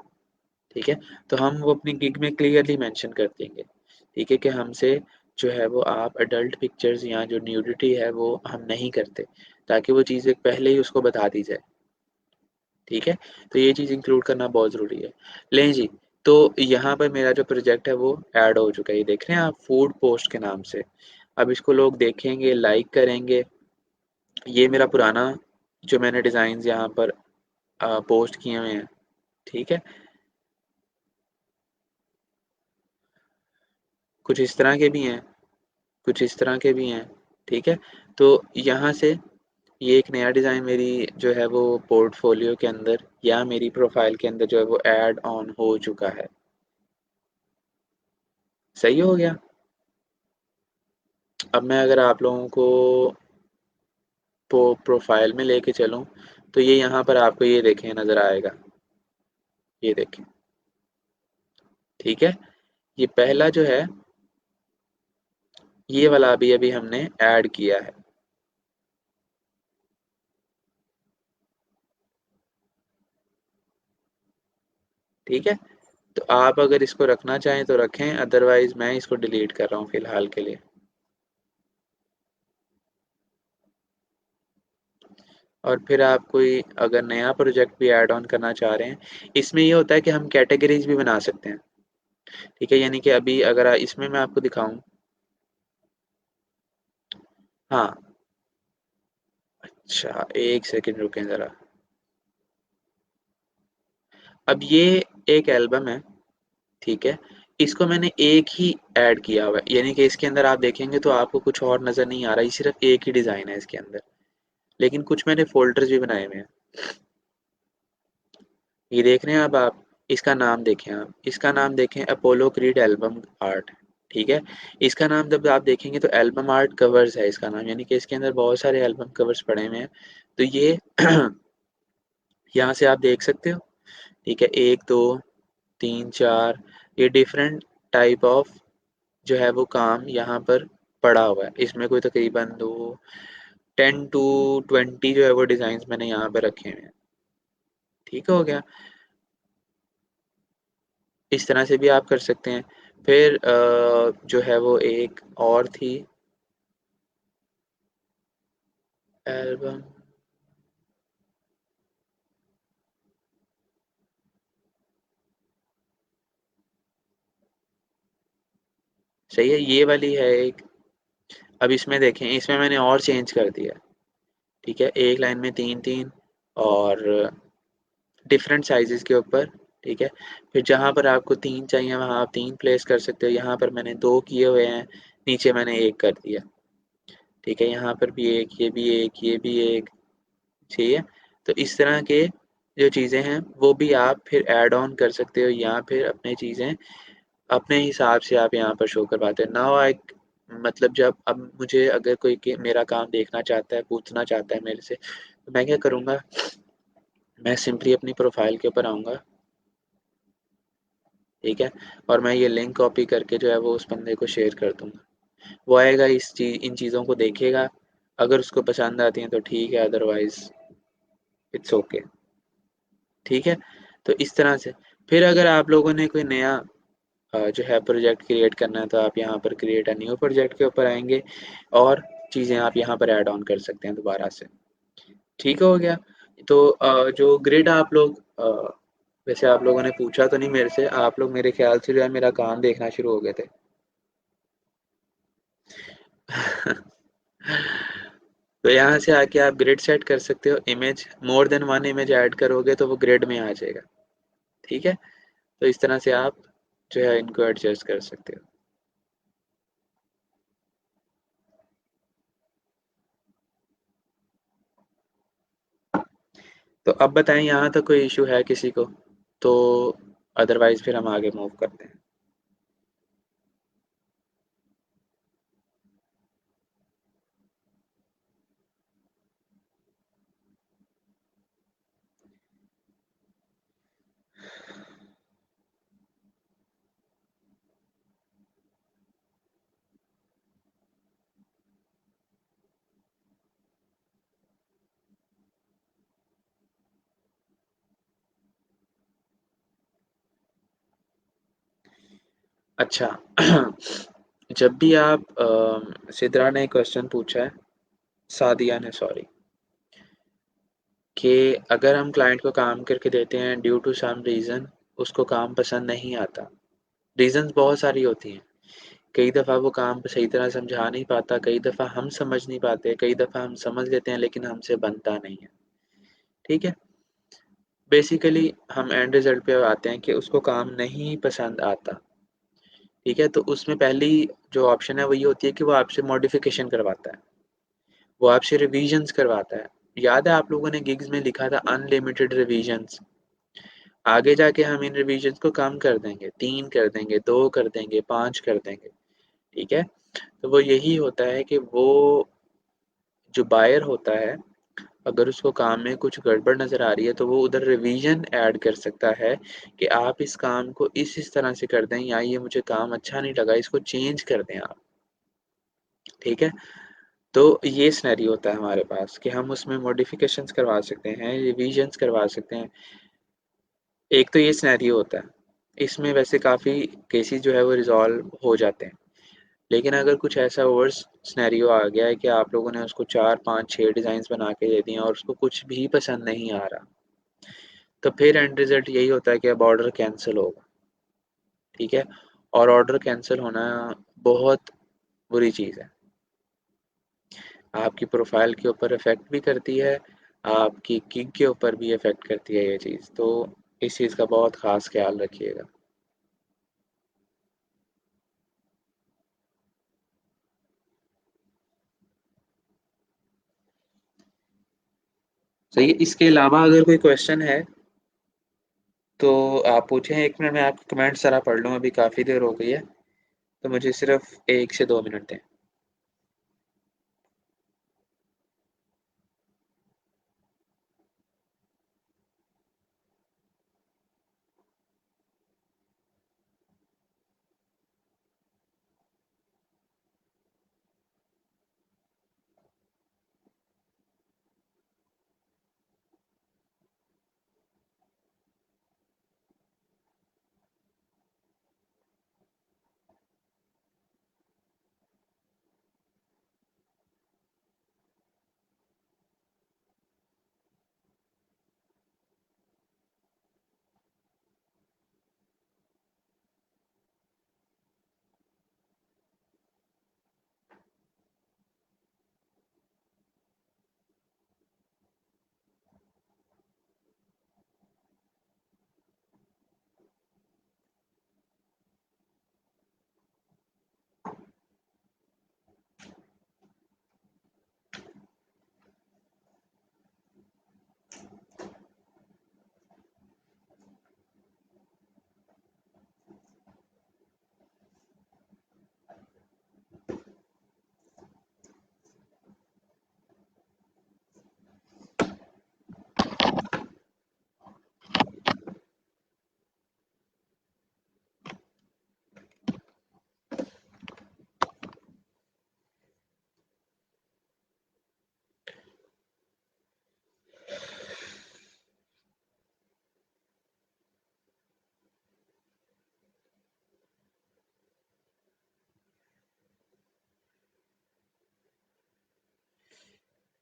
ठीक है, तो हम वो अपनी गिग में क्लियरली मेंशन कर देंगे। ठीक है, कि हमसे जो है वो आप एडल्ट पिक्चर्स या जो न्यूडिटी है वो हम नहीं करते, ताकि वो चीज़ें पहले ही उसको बता दी जाए। ठीक है, तो ये चीज़ इंक्लूड करना बहुत ज़रूरी है। लें जी, तो यहाँ पर मेरा जो प्रोजेक्ट है वो ऐड हो चुका है, ये देख रहे हैं आप, फूड पोस्ट के नाम से। अब इसको लोग देखेंगे, लाइक करेंगे। ये मेरा पुराना जो मैंने डिज़ाइंस यहाँ पर पोस्ट किए हुए हैं। ठीक है, कुछ इस तरह के भी हैं, कुछ इस तरह के भी हैं। ठीक है, तो यहाँ से ये एक नया डिज़ाइन मेरी जो है वो पोर्टफोलियो के अंदर या मेरी प्रोफाइल के अंदर जो है वो ऐड ऑन हो चुका है। सही हो गया। अब मैं अगर आप लोगों को प्रोफाइल में लेके चलूं, तो ये यहाँ पर आपको ये देखें नज़र आएगा, ये देखें। ठीक है, ये पहला जो है, ये वाला अभी अभी हमने ऐड किया है। ठीक है, तो आप अगर इसको रखना चाहें तो रखें, अदरवाइज मैं इसको डिलीट कर रहा हूँ फिलहाल के लिए। और फिर आप कोई अगर नया प्रोजेक्ट भी ऐड ऑन करना चाह रहे हैं, इसमें ये होता है कि हम कैटेगरीज भी बना सकते हैं। ठीक है, यानी कि अभी अगर इसमें मैं आपको दिखाऊं, हाँ, अच्छा एक सेकंड रुकें ज़रा। अब ये एक एल्बम है, ठीक है, इसको मैंने एक ही ऐड किया हुआ है, यानी कि इसके अंदर आप देखेंगे तो आपको कुछ और नज़र नहीं आ रहा, ये सिर्फ एक ही डिज़ाइन है इसके अंदर, लेकिन कुछ मैंने फोल्डर्स भी बनाए हुए हैं। ये देख रहे हैं अब आप, इसका नाम देखें, आप इसका नाम देखें, अपोलो क्रीड एल्बम आर्ट। ठीक है, इसका नाम जब आप देखेंगे तो एल्बम आर्ट कवर्स है इसका नाम, यानी कि इसके अंदर बहुत सारे एल्बम कवर्स पड़े हुए हैं। तो ये यहाँ से आप देख सकते हो। ठीक है, एक दो तीन चार, ये डिफरेंट टाइप ऑफ जो है वो काम यहाँ पर पड़ा हुआ है। इसमें कोई तकरीबन दो 10 to 20 जो है वो डिज़ाइन मैंने यहाँ पे रखे हुए हैं। ठीक हो गया, इस तरह से भी आप कर सकते हैं। फिर जो है वो एक और थी एल्बम, सही है, ये वाली है एक। अब इसमें देखें, इसमें मैंने और चेंज कर दिया। ठीक है, एक लाइन में तीन तीन और डिफरेंट साइजेस के ऊपर। ठीक है, फिर जहाँ पर आपको तीन चाहिए वहाँ आप तीन प्लेस कर सकते हो। यहाँ पर मैंने दो किए हुए हैं, नीचे मैंने एक कर दिया। ठीक है, यहाँ पर भी एक, ये भी एक, ये भी एक। ठीक है, तो इस तरह के जो चीज़ें हैं वो भी आप फिर ऐड ऑन कर सकते हो, या फिर अपनी चीज़ें अपने हिसाब से आप यहाँ पर शो करवाते हो। नाउ आई, मतलब जब अब मुझे अगर कोई मेरा काम देखना चाहता है, पूछना चाहता है मेरे से, तो मैं क्या करूँगा, मैं सिंपली अपनी प्रोफाइल के ऊपर आऊँगा। ठीक है, और मैं ये लिंक कॉपी करके जो है वो उस बंदे को शेयर कर दूँगा। वो आएगा, इन चीज़ों को देखेगा, अगर उसको पसंद आती हैं तो ठीक है, अदरवाइज़ इट्स ओके। ठीक है, तो इस तरह से फिर अगर आप लोगों ने कोई नया जो है प्रोजेक्ट क्रिएट करना है, तो आप यहाँ पर क्रिएट अ न्यू प्रोजेक्ट के ऊपर आएंगे और चीज़ें आप यहाँ पर ऐड ऑन कर सकते हैं दोबारा से। ठीक हो गया, तो जो ग्रिड आप लोग वैसे आप लोगों ने पूछा तो नहीं मेरे से, आप लोग मेरे ख्याल से जो है मेरा काम देखना शुरू हो गए थे। तो यहाँ से आके आप ग्रिड सेट कर सकते हो, image more than one image add करोगे तो वो ग्रिड में आ जाएगा। ठीक है, तो इस तरह से आप जो है इनको एडजस्ट कर सकते हो। तो अब बताएं, यहाँ तक कोई इशू है किसी को? तो अदरवाइज फिर हम आगे मूव करते हैं। अच्छा, जब भी आप सिद्रा ने क्वेश्चन पूछा है, सादिया ने सॉरी, कि अगर हम क्लाइंट को काम करके देते हैं ड्यू टू सम रीज़न उसको काम पसंद नहीं आता। रीज़न्स बहुत सारी होती हैं, कई दफ़ा वो काम सही तरह समझा नहीं पाता, कई दफ़ा हम समझ नहीं पाते, कई दफ़ा हम समझ लेते हैं लेकिन हमसे बनता नहीं है। ठीक है, बेसिकली हम एंड रिजल्ट पे आते हैं कि उसको काम नहीं पसंद आता। ठीक है, तो उसमें पहली जो ऑप्शन है वो ये होती है कि वो आपसे मॉडिफिकेशन करवाता है, वो आपसे रिवीजन्स करवाता है। याद है आप लोगों ने गिग्स में लिखा था अनलिमिटेड रिवीजन्स, आगे जाके हम इन रिवीजन्स को कम कर देंगे, 3 कर देंगे, 2 कर देंगे, 5 कर देंगे, ठीक है? तो वो यही होता है कि वो जो बायर होता है, अगर उसको काम में कुछ गड़बड़ नज़र आ रही है, तो वो उधर रिवीजन ऐड कर सकता है कि आप इस काम को इस तरह से कर दें, या ये मुझे काम अच्छा नहीं लगा, इसको चेंज कर दें आप, ठीक है? तो ये सिनेरियो होता है हमारे पास कि हम उसमें मॉडिफिकेशंस करवा सकते हैं, रिवीजन्स करवा सकते हैं। एक तो ये सिनेरियो होता है, इसमें वैसे काफ़ी केसेस जो है वो रिज़ॉल्व हो जाते हैं। लेकिन अगर कुछ ऐसा वर्स सिनेरियो आ गया है कि आप लोगों ने उसको 4, 5, 6 डिज़ाइन्स बना के दे दिए और उसको कुछ भी पसंद नहीं आ रहा, तो फिर एंड रिज़ल्ट यही होता है कि अब ऑर्डर कैंसल होगा, ठीक है? और ऑर्डर कैंसल होना बहुत बुरी चीज़ है। आपकी प्रोफ़ाइल के ऊपर इफ़ेक्ट भी करती है, आपकी गिग के ऊपर भी इफ़ेक्ट करती है ये चीज़, तो इस चीज़ का बहुत ख़ास ख़्याल रखिएगा। सही है, इसके अलावा अगर कोई क्वेश्चन है तो आप पूछें। 1 मिनट में आपके कमेंट्स ज़रा पढ़ लूँ, अभी काफ़ी देर हो गई है, तो मुझे सिर्फ़ 1 से 2 मिनट दें।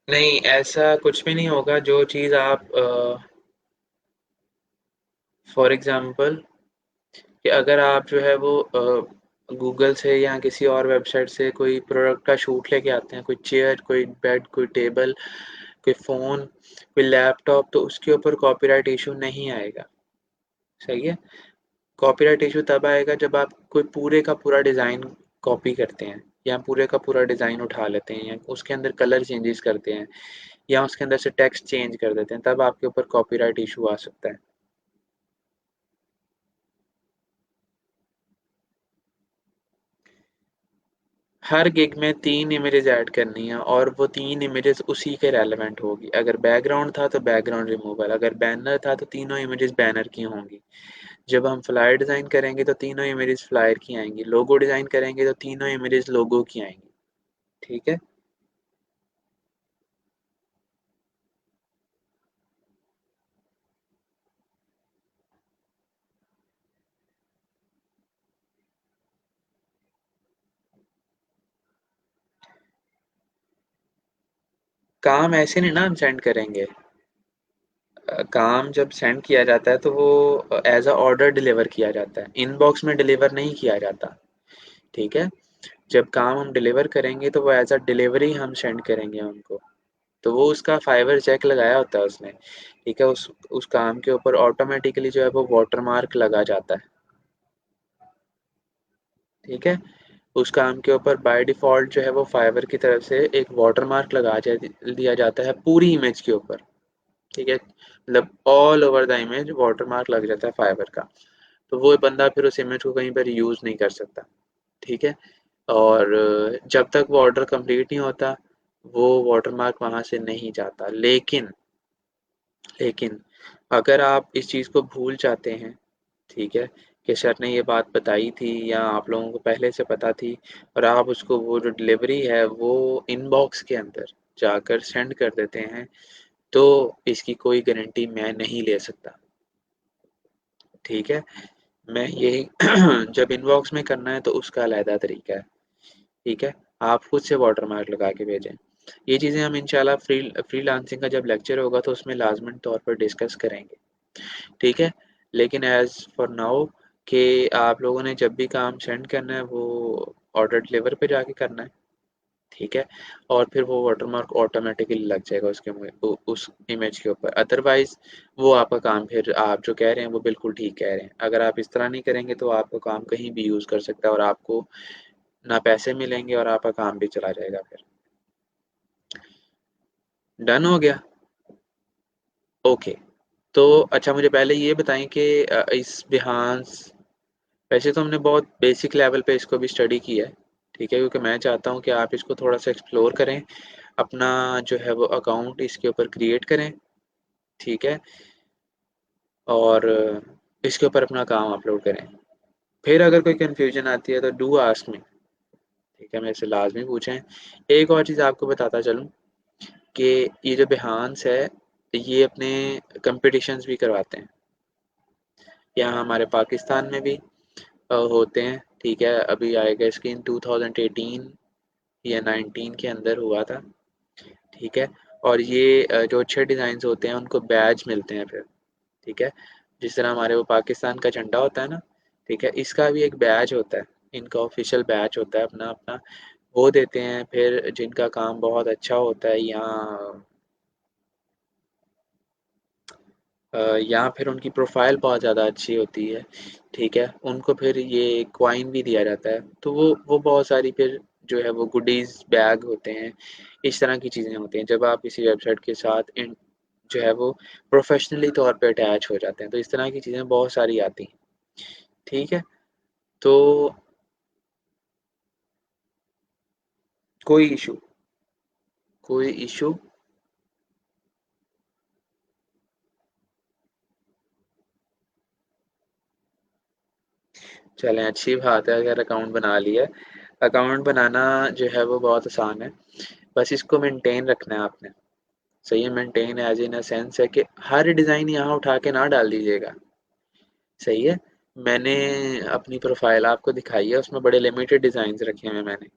नहीं, ऐसा कुछ भी नहीं होगा। जो चीज़ आप फॉर एग्ज़ाम्पल कि अगर आप जो है वो गूगल से या किसी और वेबसाइट से कोई प्रोडक्ट का शूट लेके आते हैं, कोई चेयर, कोई बेड, कोई टेबल, कोई फ़ोन, कोई लैपटॉप, तो उसके ऊपर कॉपीराइट इश्यू नहीं आएगा, सही है? कॉपीराइट इश्यू तब आएगा जब आप कोई पूरे का पूरा डिज़ाइन कॉपी करते हैं, या पूरे का पूरा डिज़ाइन उठा लेते हैं, या उसके अंदर कलर चेंजेस करते हैं, या उसके अंदर से टेक्स्ट चेंज कर देते हैं, तब आपके ऊपर कॉपीराइट इश्यू आ सकता है। हर गिग में 3 इमेजेस ऐड करनी है और वो 3 इमेजेस उसी के रेलेवेंट होगी। अगर बैकग्राउंड था तो बैकग्राउंड रिमूवल, अगर बैनर था तो तीनों इमेजेस बैनर की होंगी। जब हम फ्लायर डिज़ाइन करेंगे तो तीनों इमेजेस फ्लायर की आएँगी, लोगो डिज़ाइन करेंगे तो तीनों इमेजेस लोगो की आएँगी, ठीक है? काम ऐसे नहीं ना हम सेंड करेंगे। काम जब सेंड किया जाता है तो वो एज़ अ ऑर्डर डिलीवर किया जाता है, इनबॉक्स में डिलीवर नहीं किया जाता, ठीक है? जब काम हम डिलीवर करेंगे तो वो एज़ अ डिलीवरी हम सेंड करेंगे उनको। तो वो उसका फाइवर चेक लगाया होता है उसने, ठीक है? उस काम के ऊपर ऑटोमेटिकली जो है वो वाटरमार्क लगा जाता है, ठीक है? उस काम के ऊपर बाय डिफ़ॉल्ट जो है वो फाइवर की तरफ से एक वाटरमार्क लगा दिया जाता है पूरी इमेज के ऊपर, ठीक है, मतलब all over the image water mark लग जाता है फाइबर का। तो वो बंदा फिर उस इमेज को कहीं पर यूज़ नहीं कर सकता। ठीक है, और जब तक वो ऑर्डर कंप्लीट नहीं होता वो वाटरमार्क वहाँ से नहीं जाता। लेकिन अगर आप इस चीज़ को भूल जाते हैं, ठीक है, कि सर ने ये बात बताई थी या आप लोगों को पहले से पता थी और आप उसको वो जो डिलीवरी है वो इनबॉक्स के अंदर जाकर सेंड कर देते हैं, तो इसकी कोई गारंटी मैं नहीं ले सकता। ठीक है, मैं यही जब इनबॉक्स में करना है तो उसका अलहदा तरीका है। ठीक है, आप खुद से वाटरमार्क लगा के भेजें। ये चीज़ें हम इंशाल्लाह फ्रीलांसिंग का जब लेक्चर होगा तो उसमें लाजमन तौर पर डिस्कस करेंगे। ठीक है, लेकिन एज़ फॉर नाउ कि आप लोगों ने जब भी काम सेंड करना है वो ऑर्डर डिलीवर पे जाके करना है। ठीक है, और फिर वो वाटरमार्क ऑटोमेटिकली लग जाएगा उसके उस इमेज के ऊपर। अदरवाइज वो आपका काम, फिर आप जो कह रहे हैं वो बिल्कुल ठीक कह रहे हैं। अगर आप इस तरह नहीं करेंगे तो आपका काम कहीं भी यूज़ कर सकता है और आपको ना पैसे मिलेंगे और आपका काम भी चला जाएगा फिर। डन हो गया? ओके। तो अच्छा मुझे पहले ये बताएँ कि इस बिहान्स, वैसे तो हमने बहुत बेसिक लेवल पे इसको भी स्टडी किया है, ठीक है? क्योंकि मैं चाहता हूँ कि आप इसको थोड़ा-सा एक्सप्लोर करें, अपना जो है वो अकाउंट इसके ऊपर क्रिएट करें, ठीक है? और इसके ऊपर अपना काम अपलोड करें। फिर अगर कोई कन्फ्यूज़न आती है तो डू आस्क मी, ठीक है? मेरे से लाज़मी पूछें। एक और चीज़ आपको बताता चलूँ कि ये जो बिहान्स है, ये अपने कॉम्पिटिशन्स भी करवाते हैं। यहाँ हमारे पाकिस्तान में भी होते हैं, ठीक है? अभी आई गेस कि इन 2018 या 19 के अंदर हुआ था, ठीक है? और ये जो अच्छे डिज़ाइन्स होते हैं उनको बैज मिलते हैं फिर, ठीक है? जिस तरह हमारे वो पाकिस्तान का झंडा होता है ना, ठीक है? इसका भी एक बैज होता है, इनका ऑफ़िशियल बैज होता है अपना-अपना, वो देते हैं। फिर जिनका काम बहुत अच्छा होता है या फिर उनकी प्रोफ़ाइल बहुत ज़्यादा अच्छी होती है, ठीक है? उनको फिर ये कॉइन भी दिया जाता है, तो वो बहुत सारी फिर जो है वो गुडीज़ बैग होते हैं, इस तरह की चीज़ें होती हैं, जब आप किसी वेबसाइट के साथ जो है वो प्रोफ़ेशनली तौर पे अटैच हो जाते हैं, तो इस तरह की चीज़ें बहुत सारी आती हैं, ठीक है? तो कोई इश्यू कोई इश्यू चलें, अच्छी बात है अगर अकाउंट बना लिया है। अकाउंट बनाना जो है वो बहुत आसान है, बस इसको मेंटेन रखना है आपने। सही है, maintain as in a sense है कि हर डिज़ाइन यहाँ उठा के ना डाल दीजिएगा, सही है? मैंने अपनी प्रोफ़ाइल आपको दिखाई है, उसमें बड़े लिमिटेड डिज़ाइन्स रखे हुए हैं मैंने।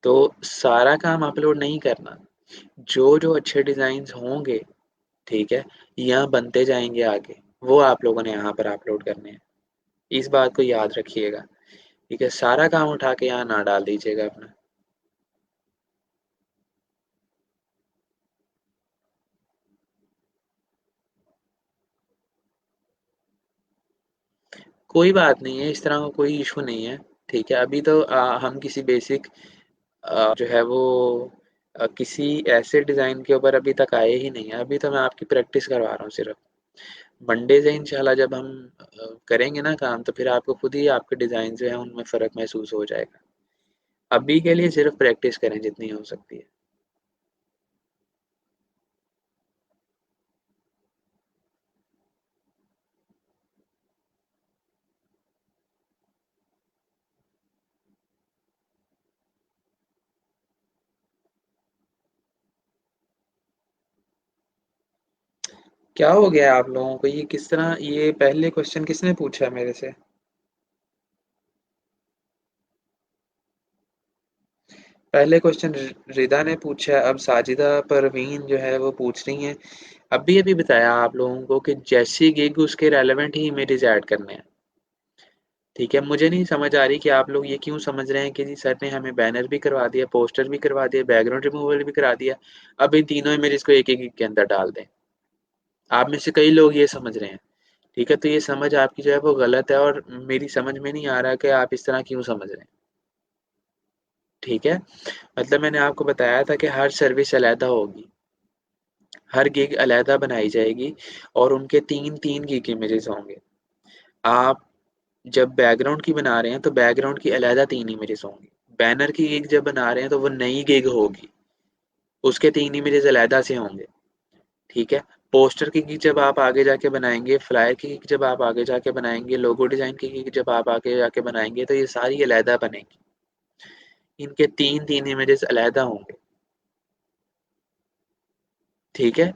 तो सारा काम अपलोड नहीं करना, जो-जो अच्छे डिज़ाइन्स होंगे, ठीक है? यहाँ बनते जाएँगे आगे, वो आप लोगों ने यहाँ पर अपलोड करने हैं। इस बात को याद रखिएगा, ठीक है? सारा काम उठा के यहाँ ना डाल दीजिएगा अपना। कोई बात नहीं है, इस तरह का कोई इश्यू नहीं है, ठीक है? अभी तो हम किसी बेसिक जो है वो किसी ऐसे डिज़ाइन के ऊपर अभी तक आए ही नहीं हैं, अभी तो मैं आपकी प्रैक्टिस करवा रहा हूँ सिर्फ़। मंडे से इंशाल्लाह जब हम करेंगे ना काम तो फिर आपको खुद ही आपके डिज़ाइन जो हैं उनमें फ़र्क महसूस हो जाएगा। अभी के लिए सिर्फ़ प्रैक्टिस करें जितनी हो सकती है। क्या हो गया है आप लोगों को? ये किस तरह, ये पहले क्वेश्चन किसने पूछा है मेरे से? पहले क्वेश्चन रिदा ने पूछा है, अब साजिदा परवीन जो है वो पूछ रही हैं। अभी-अभी बताया आप लोगों को कि जैसी गिग उसके रेलेवेंट ही इमेजेस ऐड करने हैं। ठीक है, मुझे नहीं समझ आ रही कि आप लोग ये क्यों समझ रहे हैं कि जी सर ने हमें बैनर भी करवा दिया, पोस्टर भी करवा दिया, बैकग्राउंड रिमूवल भी करा दिया, अब इन तीनों इमेजेस को एक-एक गिग के अंदर डाल दें। आप में से कई लोग ये समझ रहे हैं, ठीक है? तो ये समझ आपकी जो है वो गलत है और मेरी समझ में नहीं आ रहा कि आप इस तरह क्यों समझ रहे हैं, ठीक है? मतलब मैंने आपको बताया था कि हर सर्विस अलहदा होगी, हर गिग अलहदा बनाई जाएगी और उनके 3-3 गिग इमेजेस होंगे। आप जब बैकग्राउंड की बना रहे हैं तो बैकग्राउंड की अलहदा 3 इमेजेस होंगी। बैनर की गिग जब बना रहे हैं तो वो नई गिग होगी, उसके 3 इमेजेस अलहदा से होंगे, ठीक है? पोस्टर की गिग जब आप आगे जाके बनाएँगे, फ्लायर की गिग जब आप आगे जाके बनाएँगे, लोगो डिज़ाइन की गिग जब आप आगे जाके बनाएँगे तो ये सारी अलहदा बनेंगी। इनके 3-3 इमेजेस अलहदा होंगे, ठीक है?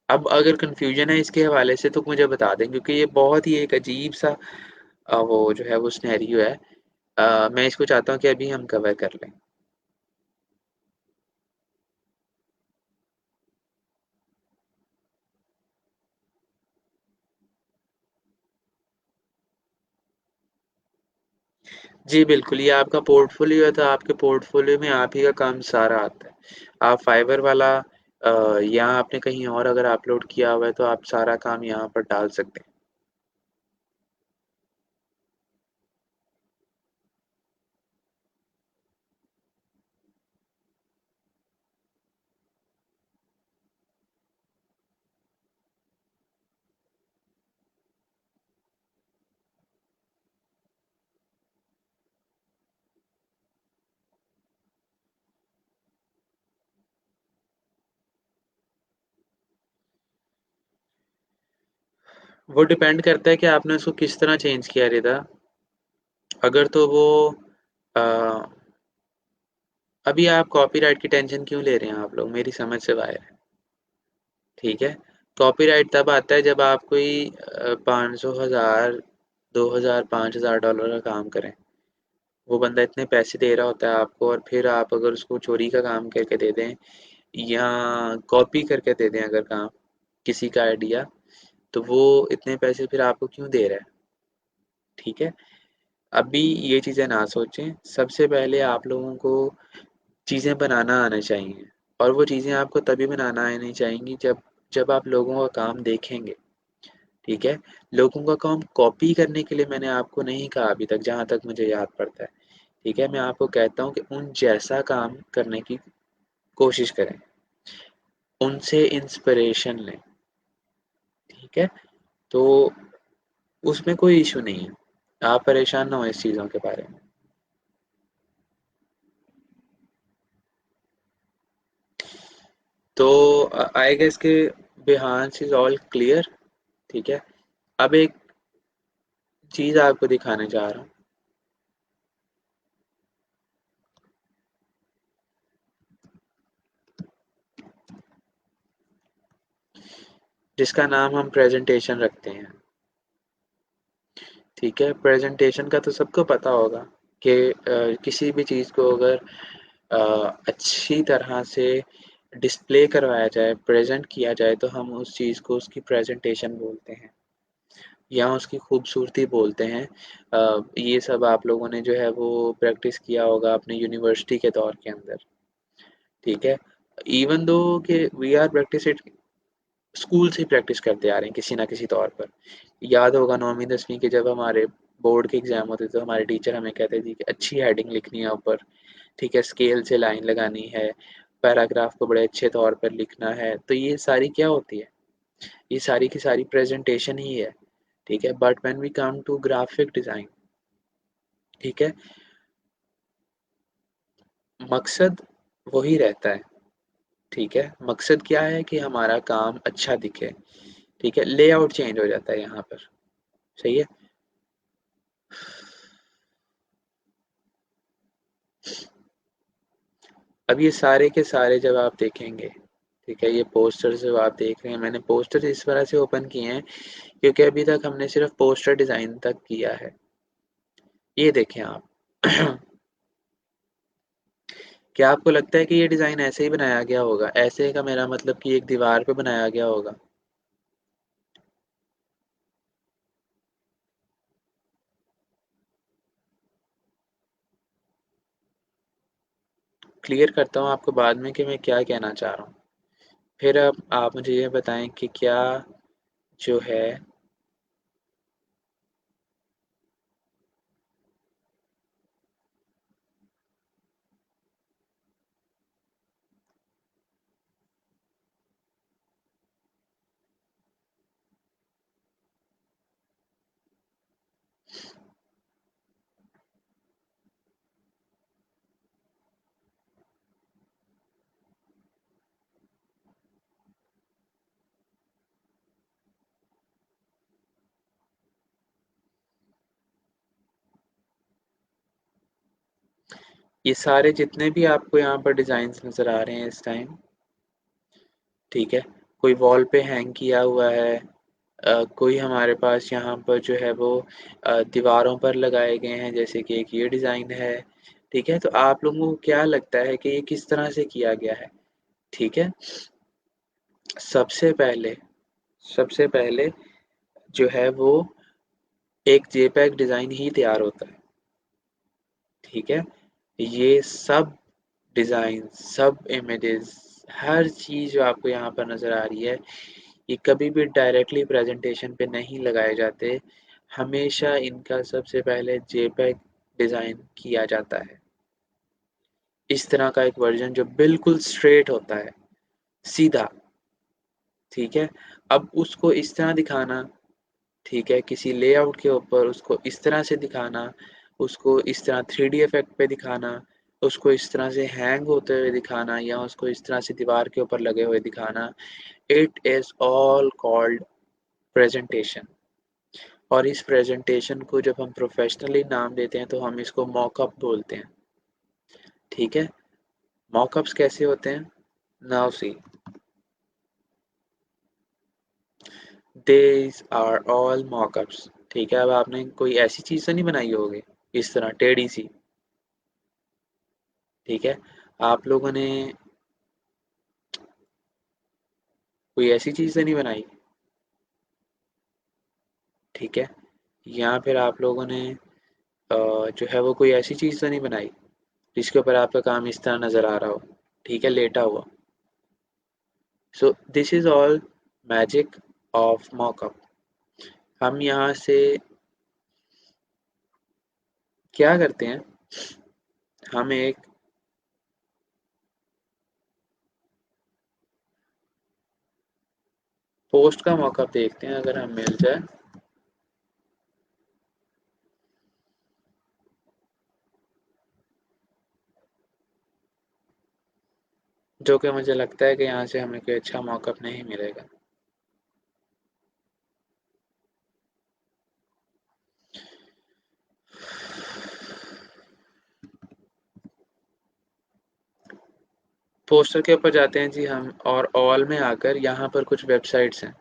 अब अगर कन्फ्यूजन है इसके हवाले से तो मुझे बता दें, क्योंकि ये बहुत ही एक अजीब-सा वो जो है वो सिनेरियो है। मैं इसको चाहता हूँ कि अभी हम कवर कर लें। जी, बिल्कुल, ये आपका पोर्टफ़ोलियो है तो आपके पोर्टफ़ोलियो में आप ही का काम सारा आता है। आप फाइवर वाला या आपने कहीं और अगर अपलोड किया हुआ है तो आप सारा काम यहाँ पर डाल सकते हैं। वो डिपेंड करता है कि आपने उसको किस तरह चेंज किया है रिदा। अगर तो वो अ, अभी आप कॉपीराइट की टेंशन क्यों ले रहे हैं आप लोग? मेरी समझ से बाहर है, ठीक है? कॉपीराइट तब आता है जब आप कोई 500, 1000, 2000, $5000 का काम करें। वो बंदा इतने पैसे दे रहा होता है आपको और फिर आप अगर उसको चोरी का काम करके दे दें या कॉपी करके दे दें अगर काम, किसी का आइडिया, तो वो इतने पैसे फिर आपको क्यों दे रहा है, ठीक है? अभी ये चीज़ें ना सोचें, सबसे पहले आप लोगों को चीज़ें बनाना आना चाहिए और वो चीज़ें आपको तभी बनाना आनी चाहिए जब आप लोगों का काम देखेंगे, ठीक है? लोगों का काम कॉपी करने के लिए मैंने आपको नहीं कहा अभी तक, जहाँ तक मुझे याद पड़ता है, ठीक है? मैं आपको कहता हूँ कि उन जैसा काम करने की कोशिश करें, उनसे इंस्पिरेशन लें, ठीक है? तो उसमें कोई इश्यू नहीं है, आप परेशान ना हों इस चीज़ों के बारे में। तो आई गेस कि बिहान इज़ ऑल क्लियर, ठीक है? अब एक चीज़ आपको दिखाने जा रहा हूँ, जिसका नाम हम प्रेज़ेंटेशन रखते हैं, ठीक है? प्रेज़ेंटेशन का तो सबको पता होगा कि किसी भी चीज़ को अगर अच्छी तरह से डिस्प्ले करवाया जाए, प्रेज़ेंट किया जाए, तो हम उस चीज़ को उसकी प्रेज़ेंटेशन बोलते हैं या उसकी खूबसूरती बोलते हैं। ये सब आप लोगों ने जो है वो प्रैक्टिस किया होगा अपने यूनिवर्सिटी के दौर के अंदर, ठीक है? इवन दो कि we are practice it, school से ही प्रैक्टिस करते आ रहे हैं किसी न किसी तौर पर। याद होगा 9वीं 10वीं के जब हमारे बोर्ड के एग्ज़ाम होते थे तो हमारे टीचर हमें कहते थे कि अच्छी हेडिंग लिखनी है ऊपर, ठीक है? स्केल से लाइन लगानी है, पैराग्राफ को बड़े अच्छे तौर पर लिखना है। तो ये सारी क्या होती है? ये सारी की सारी प्रेज़ेंटेशन ही है, ठीक है? But when we come to graphic design, ठीक है? मकसद वही रहता है, ठीक है? मकसद क्या है कि हमारा काम अच्छा दिखे, ठीक है? लेआउट चेंज हो जाता है यहाँ पर, सही है? अब ये सारे के सारे जब आप देखेंगे, ठीक है? ये पोस्टर जब आप देख रहे हैं, मैंने पोस्टर इस तरह से ओपन किए हैं क्योंकि अभी तक हमने सिर्फ़ पोस्टर डिज़ाइन तक किया है। ये देखें आप। क्या आपको लगता है कि ये डिज़ाइन ऐसे ही बनाया गया होगा? ऐसे का मेरा मतलब कि एक दीवार पे बनाया गया होगा। क्लियर करता हूँ आपको बाद में कि मैं क्या कहना चाह रहा हूँ। फिर अब आप मुझे ये बताएँ कि क्या जो है ये सारे जितने भी आपको यहाँ पर डिज़ाइंस नज़र आ रहे हैं इस टाइम, ठीक है, कोई वॉल पे हैंग किया हुआ है, कोई हमारे पास यहाँ पर जो है वो दीवारों पर लगाए गए हैं, जैसे कि एक ये डिज़ाइन है, ठीक है। तो आप लोगों को क्या लगता है कि ये किस तरह से किया गया है? ठीक है, सबसे पहले सबसे पहले जो है वो एक जेपीईजी डिज़ाइन ही तैयार होता है, ठीक है। ये सब डिज़ाइन, सब इमेजेस, हर चीज़ जो आपको यहाँ पर नज़र आ रही है, ये कभी भी डायरेक्टली प्रेजेंटेशन पे नहीं लगाए जाते। हमेशा इनका सबसे पहले जेपीईजी डिज़ाइन किया जाता है। इस तरह का एक वर्ज़न जो बिल्कुल स्ट्रेट होता है, सीधा, ठीक है। अब उसको इस तरह दिखाना, ठीक है, किसी लेआउट के ऊपर उसको इस तरह से दिखाना, उसको इस तरह 3D इफ़ेक्ट पे दिखाना, उसको इस तरह से हैंग होते हुए दिखाना या उसको इस तरह से दीवार के ऊपर लगे हुए दिखाना, it is all called presentation. और इस प्रेज़ेंटेशन को जब हम प्रोफ़ेशनली नाम देते हैं तो हम इसको मॉकअप बोलते हैं, ठीक है। मॉकअप्स कैसे होते हैं? Now see, these are all mockups, ठीक है। अब आपने कोई ऐसी चीज़ तो नहीं बनाई होगी, इस तरह टेढ़ी-सी, ठीक है। आप लोगों ने कोई ऐसी चीज़ तो नहीं बनाई, ठीक है। या फिर आप लोगों ने जो है वो कोई ऐसी चीज़ तो नहीं बनाई, जिसके ऊपर आपका काम इस तरह नज़र आ रहा हो, ठीक है, लेटा हुआ। So this is all magic of mock-up. हम यहाँ से क्या करते हैं, हम एक पोस्ट का मॉकअप देखते हैं अगर हम मिल जाए। जो कि मुझे लगता है कि यहाँ से हमें कोई अच्छा मॉकअप नहीं मिलेगा। पोस्टर के ऊपर जाते हैं जी हम, और ऑल में आकर यहाँ पर कुछ वेबसाइट्स हैं,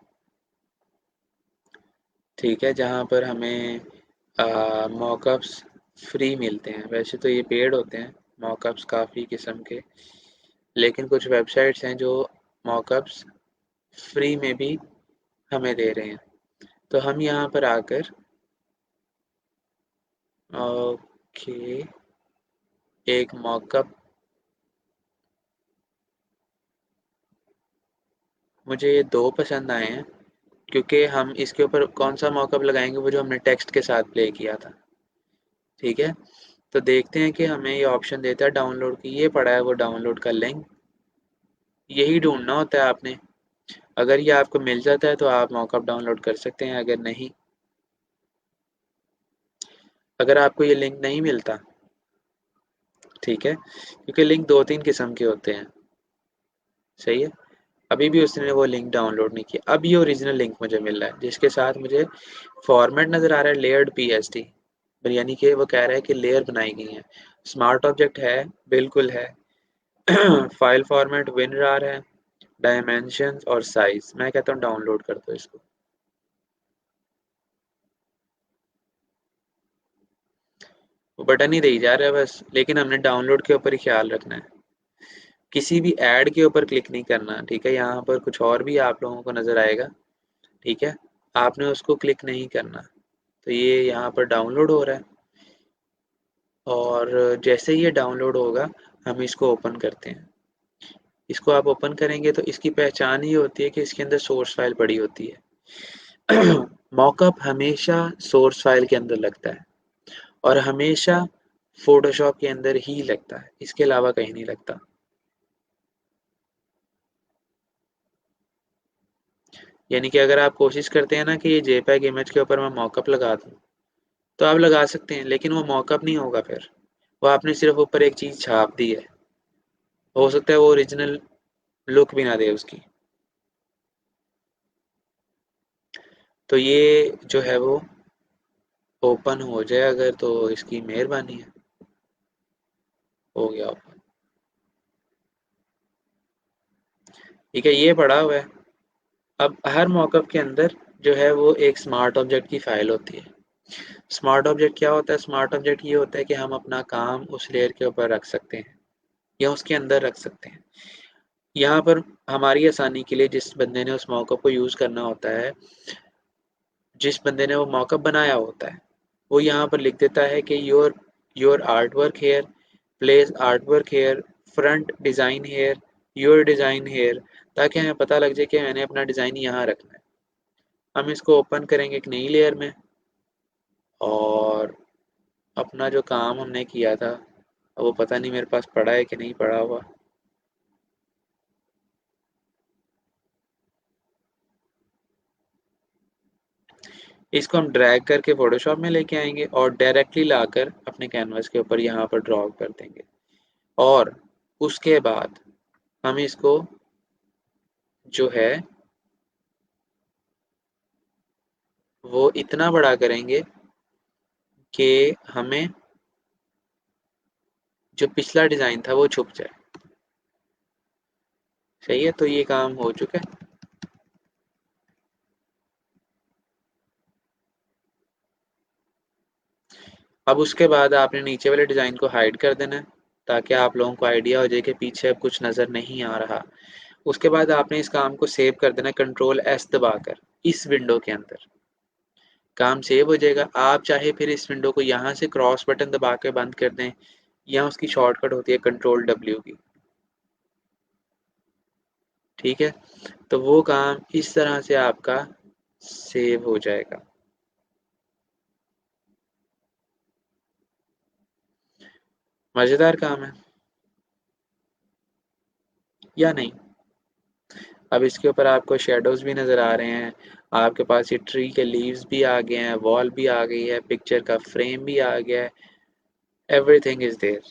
ठीक है, जहाँ पर हमें मॉकअप्स फ्री मिलते हैं। वैसे तो ये पेड होते हैं मॉकअप्स काफ़ी किस्म के, लेकिन कुछ वेबसाइट्स हैं जो मॉकअप्स फ्री में भी हमें दे रहे हैं। तो हम यहाँ पर आकर ओके एक मॉकअप, मुझे ये 2 पसंद आए हैं क्योंकि हम इसके ऊपर कौन सा मॉकअप लगाएंगे, वो जो हमने टेक्स्ट के साथ प्ले किया था, ठीक है। तो देखते हैं कि हमें ये ऑप्शन देता है डाउनलोड की, ये पड़ा है वो डाउनलोड का लिंक, यही ढूंढना होता है आपने। अगर ये आपको मिल जाता है तो आप मॉकअप डाउनलोड कर सकते हैं, अगर नहीं, अगर आपको ये लिंक नहीं मिलता, ठीक है, क्योंकि लिंक 2-3 किस्म के होते हैं, सही है। अभी भी उसने वो लिंक डाउनलोड नहीं किया, अब ये ओरिजिनल लिंक मुझे मिल रहा है जिसके साथ मुझे फॉर्मेट नज़र आ रहा है लेयर्ड पीएसडी, यानी कि वो कह रहा है कि लेयर बनाई गई है, स्मार्ट ऑब्जेक्ट है, बिल्कुल है। फाइल फॉर्मेट WinRAR है, डायमेंशंस और साइज, मैं कहता हूँ डाउनलोड कर दो इसको। वो बटन ही दे जा रहा है बस, लेकिन हमने डाउनलोड के ऊपर ही ख्याल रखना है, किसी भी ऐड के ऊपर क्लिक नहीं करना, ठीक है। यहाँ पर कुछ और भी आप लोगों को नज़र आएगा, ठीक है, आपने उसको क्लिक नहीं करना। तो ये यहाँ पर डाउनलोड हो रहा है, और जैसे ही ये डाउनलोड होगा हम इसको ओपन करते हैं। इसको आप ओपन करेंगे तो इसकी पहचान ही होती है कि इसके अंदर सोर्स फाइल पड़ी होती है। मॉकअप हमेशा सोर्स फाइल के अंदर लगता है, और हमेशा फोटोशॉप के अंदर ही लगता है, इसके अलावा कहीं नहीं लगता। यानी कि अगर आप कोशिश करते हैं ना कि ये जेपीईजी इमेज के ऊपर मैं मॉकअप लगा दूं, तो आप लगा सकते हैं, लेकिन वो मॉकअप नहीं होगा, फिर वो आपने सिर्फ ऊपर एक चीज़ छाप दी है, हो सकता है वो ओरिजिनल लुक भी ना दे उसकी। तो ये जो है वो ओपन हो जाए अगर, तो इसकी मेहरबानी है। हो गया ओपन। ठीक है, ये पड़ा हुआ है। अब हर मॉकअप के अंदर जो है वो एक स्मार्ट ऑब्जेक्ट की फाइल होती है। स्मार्ट ऑब्जेक्ट क्या होता है? स्मार्ट ऑब्जेक्ट ये होता है कि हम अपना काम उस लेयर के ऊपर रख सकते हैं या उसके अंदर रख सकते हैं। यहाँ पर हमारी आसानी के लिए जिस बंदे ने उस मॉकअप को यूज़ करना होता है, जिस बंदे ने वो मॉकअप बनाया होता है, वो यहाँ पर लिख देता है कि your your art work here, place art work here, front design here, your design here, ताकि हमें पता लग जाए कि मैंने अपना डिज़ाइन यहाँ रखना है। हम इसको ओपन करेंगे एक नई लेयर में और अपना जो काम हमने किया था, वो पता नहीं मेरे पास पड़ा है कि नहीं पड़ा हुआ। इसको हम ड्रैग करके फोटोशॉप में लेके आएंगे और डायरेक्टली लाकर अपने कैनवास के ऊपर यहाँ पर ड्रॉ कर देंगे। और उसके बाद हम इसको जो है वो इतना बड़ा करेंगे कि हमें जो पिछला डिज़ाइन था वो छुप जाए। सही है, तो ये काम हो चुका है। अब उसके बाद आपने नीचे वाले डिज़ाइन को हाइड कर देना है ताकि आप लोगों को आइडिया हो जाए कि पीछे अब कुछ नज़र नहीं आ रहा। उसके बाद आपने इस काम को सेव कर देना, कंट्रोल एस दबाकर इस विंडो के अंदर काम सेव हो जाएगा। आप चाहे फिर इस विंडो को यहाँ से क्रॉस बटन दबा के बंद कर दें या उसकी शॉर्टकट होती है कंट्रोल डब्ल्यू की। ठीक है, तो वो काम इस तरह से आपका सेव हो जाएगा। मज़ेदार काम है या नहीं? अब इसके ऊपर आपको शेडोज भी नज़र आ रहे हैं, आपके पास ये ट्री के लीव्स भी आ गए हैं, वॉल भी आ गई है, पिक्चर का फ्रेम भी आ गया है, एवरीथिंग इज देयर।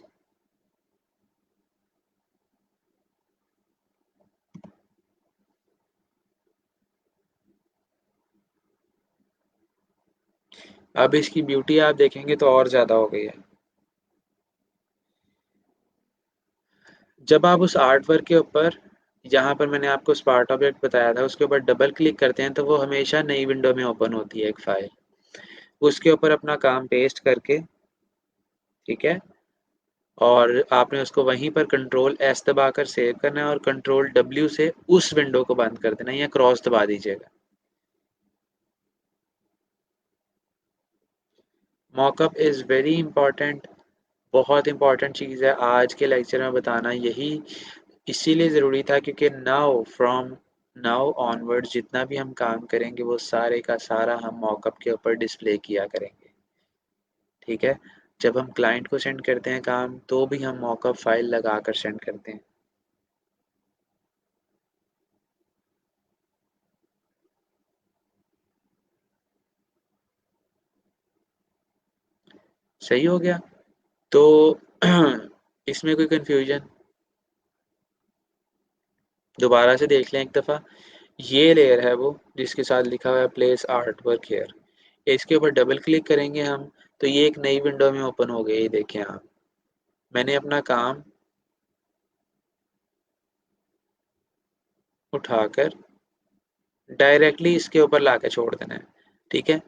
अब इसकी ब्यूटी आप देखेंगे तो और ज़्यादा हो गई है। जब आप उस आर्ट वर्क के ऊपर, जहाँ पर मैंने आपको स्पार्ट ऑब्जेक्ट बताया था, उसके ऊपर डबल क्लिक करते हैं तो वो हमेशा नई विंडो में ओपन होती है एक फाइल। उसके ऊपर अपना काम पेस्ट करके, ठीक है, और आपने उसको वहीं पर कंट्रोल एस दबाकर सेव करना है और कंट्रोल डब्ल्यू से उस विंडो को बंद कर देना है या क्रॉस दबा दीजिएगा। मॉकअप इज़ वेरी इंपॉर्टेंट, बहुत इंपॉर्टेंट चीज़ है। आज के लेक्चर में बताना यही इसीलिए ज़रूरी था क्योंकि नाउ फ्रॉम नाउ ऑनवर्ड्स जितना भी हम काम करेंगे वो सारे का सारा हम मॉकअप के ऊपर डिस्प्ले किया करेंगे। ठीक है, जब हम क्लाइंट को सेंड करते हैं काम तो भी हम मॉकअप फाइल लगा कर सेंड करते हैं। सही हो गया? तो इसमें कोई कंफ्यूजन? दोबारा से देख लें एक दफ़ा। ये लेयर है वो जिसके साथ लिखा हुआ है प्लेस आर्ट वर्क हेयर। इसके ऊपर डबल क्लिक करेंगे हम तो ये एक नई विंडो में ओपन हो गई। ये देखें आप, मैंने अपना काम उठाकर डायरेक्टली इसके ऊपर लाके छोड़ देना है। ठीक है,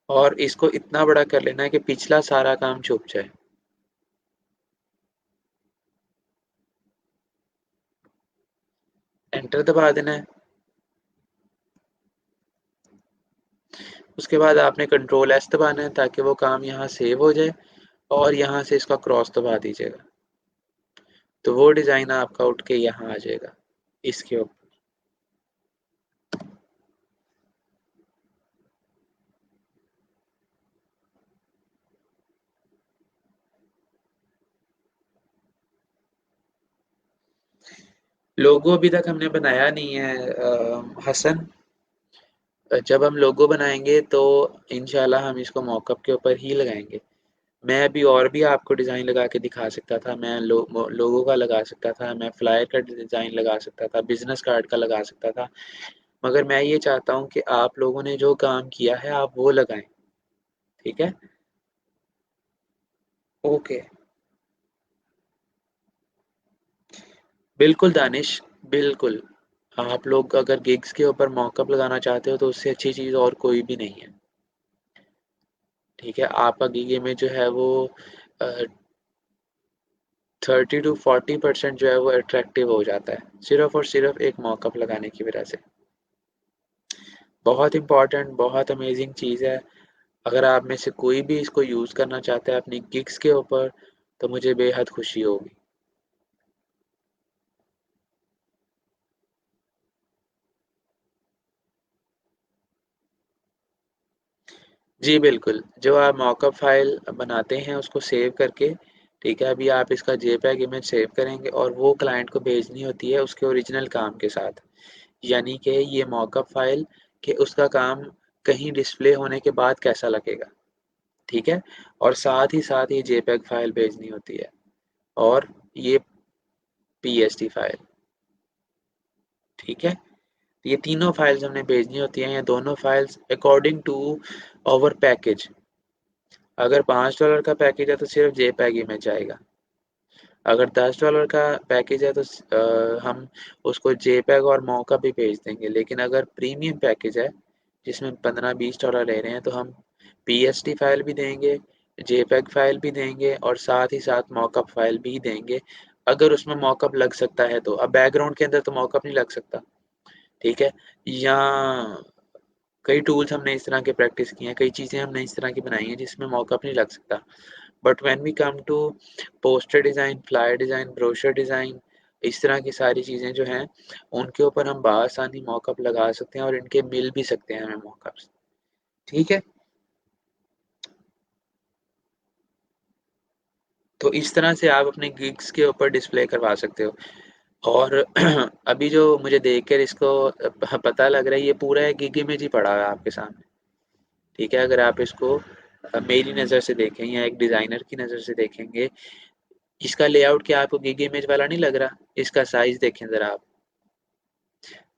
और इसको इतना बड़ा कर लेना है कि पिछला सारा काम छुप जाए। एंटर दबा देना है। उसके बाद आपने कंट्रोल एस दबाना है ताकि वो काम यहाँ सेव हो जाए और यहाँ से इसका क्रॉस दबा दीजिएगा तो वो डिज़ाइन आपका उठ के यहाँ आ जाएगा इसके ऊपर। लोगो अभी तक हमने बनाया नहीं है हसन। जब हम लोगो बनाएंगे तो इंशाल्लाह हम इसको मॉकअप के ऊपर ही लगाएंगे। मैं अभी और भी आपको डिज़ाइन लगा के दिखा सकता था, मैं लोगों का लगा सकता था, मैं फ्लायर का डिज़ाइन लगा सकता था, बिजनेस कार्ड का लगा सकता था, मगर मैं ये चाहता हूँ कि आप लोगों ने जो काम किया है आप वो लगाएं। ठीक है, ओके। बिल्कुल दानिश, बिल्कुल। आप लोग अगर गिग्स के ऊपर मॉकअप लगाना चाहते हो तो उससे अच्छी चीज़ और कोई भी नहीं है, ठीक है? आपका गिग इमेज जो है वो अ, 30 टू 40% जो है वो अट्रैक्टिव हो जाता है, सिर्फ़ और सिर्फ़ एक मॉकअप लगाने की वजह से। बहुत इम्पोर्टेंट, बहुत अमेज़िंग चीज़ है। अगर आप में से कोई भी इसको यूज़ करना चाहता है अपनी गिग्स के ऊपर, तो मुझे बेहद खुशी होगी। जी, बिल्कुल। जो आप मॉकअप फ़ाइल बनाते हैं उसको सेव करके, ठीक है, अभी आप इसका जेपीईजी इमेज सेव करेंगे और वो क्लाइंट को भेजनी होती है उसके ओरिजिनल काम के साथ। यानी कि ये मॉकअप फ़ाइल कि उसका काम कहीं डिस्प्ले होने के बाद कैसा लगेगा, ठीक है? और साथ ही साथ ये जेपीईजी फ़ाइल भेजनी होती है और ये पीएसडी फ़ाइल, ठीक है? ये तीनों फ़ाइल्स हमने भेजनी होती हैं, ये दोनों files according to our package. अगर $5 का पैकेज है तो सिर्फ़ जेपीईजी इमेज आएगा। अगर $10 का पैकेज है तो हम उसको जेपीईजी और मॉकअप भी भेज देंगे। लेकिन अगर प्रीमियम पैकेज है, जिसमें $15-20 ले रहे हैं, तो हम पीएसडी फ़ाइल भी देंगे, जेपीईजी फ़ाइल भी देंगे और साथ ही साथ मॉकअप फ़ाइल भी देंगे, अगर उसमें मॉकअप लग सकता है तो। अब बैकग्राउंड के अंदर तो मॉकअप नहीं लग सकता, ठीक है? या कई टूल्स हमने इस तरह के प्रैक्टिस किए हैं, कई चीज़ें हमने इस तरह की बनाई हैं जिसमें मॉकअप नहीं लग सकता। But when we come to poster design, flyer design, brochure design, इस तरह की सारी चीज़ें जो हैं, उनके ऊपर हम बआसानी मॉकअप लगा सकते हैं और इनके मिल भी सकते हैं हमें मॉकअप्स, ठीक है? तो इस तरह से आप अपने गिग्स के ऊपर डिस्प्ले करवा सकते हो और अभी जो मुझे देखकर इसको पता लग रहा है, ये पूरा एक गिग इमेज ही पड़ा हुआ है आपके सामने, ठीक है? अगर आप इसको मेरी नज़र से देखें या एक डिज़ाइनर की नज़र से देखेंगे, इसका लेआउट क्या आपको गिग इमेज वाला नहीं लग रहा? इसका साइज़ देखें ज़रा आप,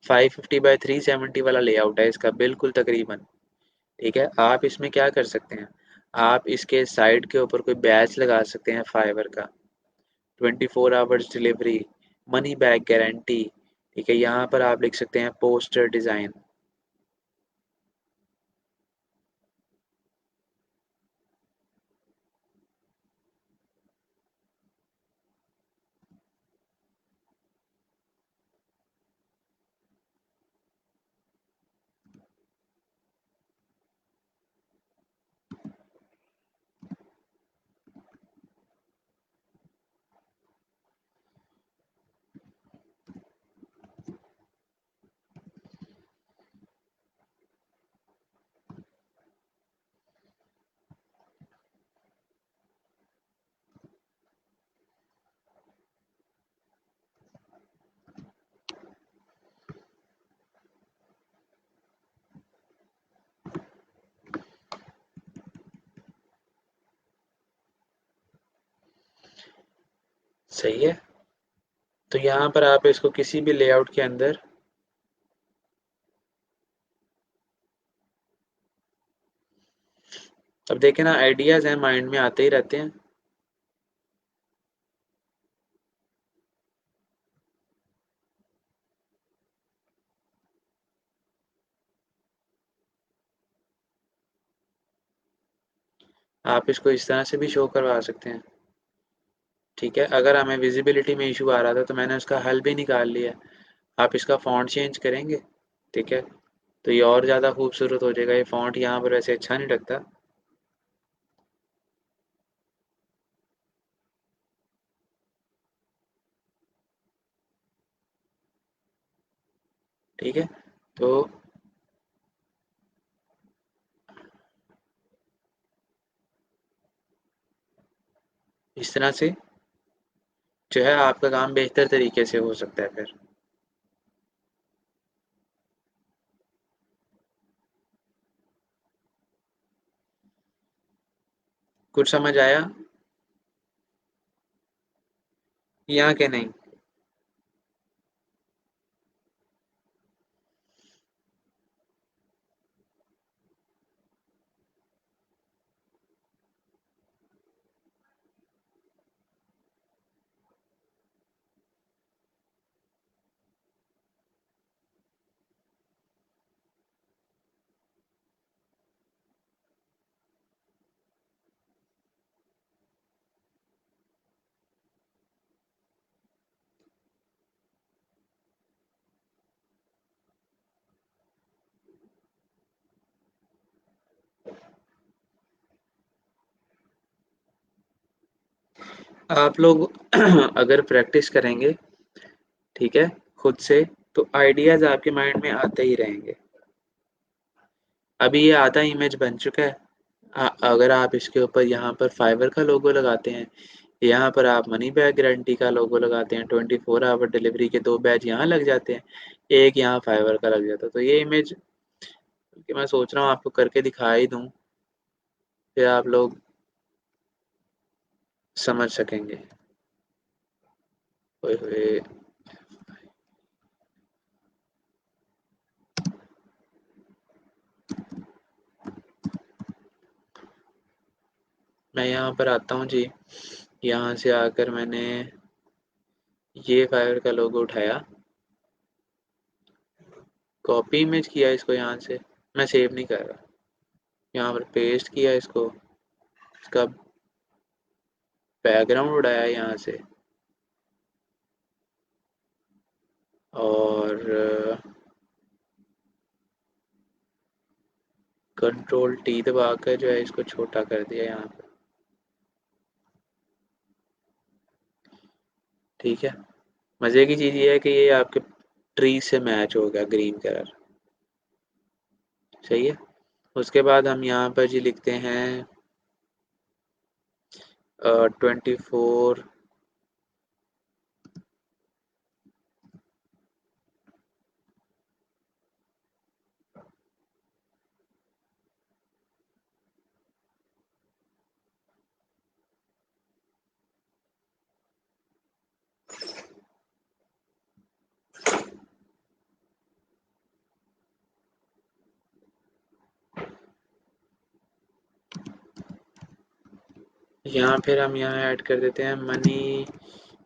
550 बाय 370 वाला लेआउट है इसका बिल्कुल तकरीबन, ठीक है? आप इसमें क्या कर सकते हैं, आप इसके साइड के ऊपर कोई बैच लगा सकते हैं फाइवर का, 24 hours delivery, money back guarantee, ठीक है? यहाँ पर आप लिख सकते हैं पोस्टर डिज़ाइन। सही है? तो यहाँ पर आप इसको किसी भी लेआउट के अंदर अब देखें ना आइडियाज़ हैं माइंड में आते ही रहते हैं। आप इसको इस तरह से भी शो करवा सकते हैं, ठीक है? अगर हमें विज़िबिलिटी में इश्यू आ रहा था तो मैंने उसका हल भी निकाल लिया। आप इसका फ़ॉन्ट चेंज करेंगे, ठीक है? तो ये और ज़्यादा खूबसूरत हो जाएगा। ये फ़ॉन्ट यहाँ पर वैसे अच्छा नहीं लगता, ठीक है? तो इस तरह से जो है आपका काम बेहतर तरीके से हो सकता है फिर। कुछ समझ आया? या कि नहीं? आप लोग अगर प्रैक्टिस करेंगे, ठीक है, खुद से, तो आइडियाज़ आपके माइंड में आते ही रहेंगे। अभी ये आधा इमेज बन चुका है। अगर आप इसके ऊपर यहाँ पर फाइवर का लोगो लगाते हैं, यहाँ पर आप मनी बैक गारंटी का लोगो लगाते हैं, 24 आवर डिलीवरी के 2 बैच यहाँ लग जाते हैं, एक यहाँ फाइवर का लग जाता है। तो ये इमेज कि मैं सोच रहा हूँ आपको करके दिखा ही दूँ, फिर आप लोग समझ सकेंगे। ओए होए! मैं यहाँ पर आता हूँ जी, यहाँ से आकर मैंने ये फाइवर का लोगो उठाया, कॉपी इमेज किया इसको यहाँ से, मैं सेव नहीं कर रहा। यहाँ पर पेस्ट किया इसको, इसका बैकग्राउंड उड़ाया यहाँ से और कंट्रोल टी दबाकर जो है इसको छोटा कर दिया यहाँ पे। ठीक है, मज़े की चीज़ ये है कि ये आपके ट्री से मैच हो गया ग्रीन कलर। सही है, उसके बाद हम यहाँ पर जी लिखते हैं 24। यहाँ फिर हम यहाँ ऐड कर देते हैं money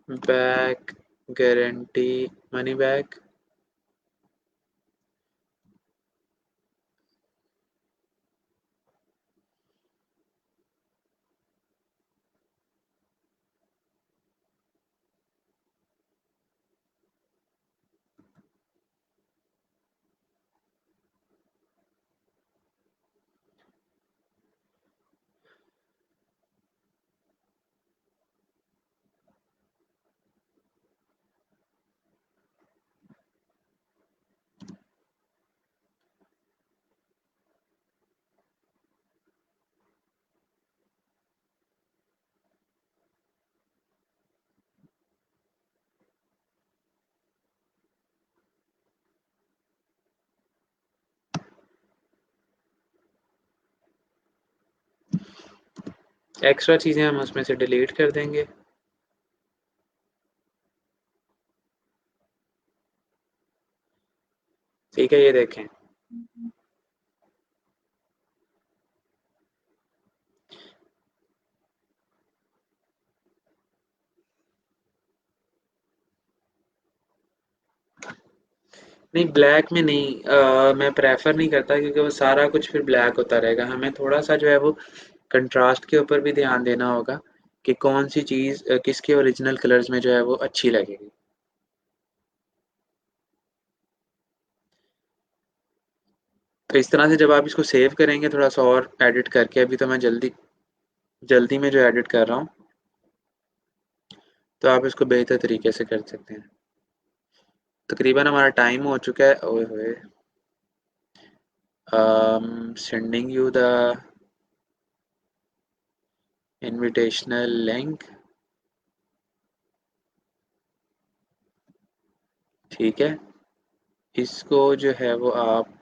back guarantee, money back. Extra चीज़ें हम उसमें से डिलीट कर देंगे। ठीक है, ये देखें। नहीं, ब्लैक में नहीं, मैं प्रेफर नहीं करता क्योंकि वो सारा कुछ फिर ब्लैक होता रहेगा। हमें थोड़ा सा जो है वो कंट्रास्ट के ऊपर भी ध्यान देना होगा कि कौन सी चीज़ किसके ओरिजिनल कलर्स में जो है वो अच्छी लगेगी। तो इस तरह से जब आप इसको सेव करेंगे थोड़ा सा और एडिट करके, अभी तो मैं जल्दी जल्दी में जो एडिट कर रहा हूँ, तो आप इसको बेहतर तरीके से कर सकते हैं। तकरीबन हमारा टाइम हो चुका है। ओए होए! Sending you the invitational link. ठीक है, इसको जो है वो आप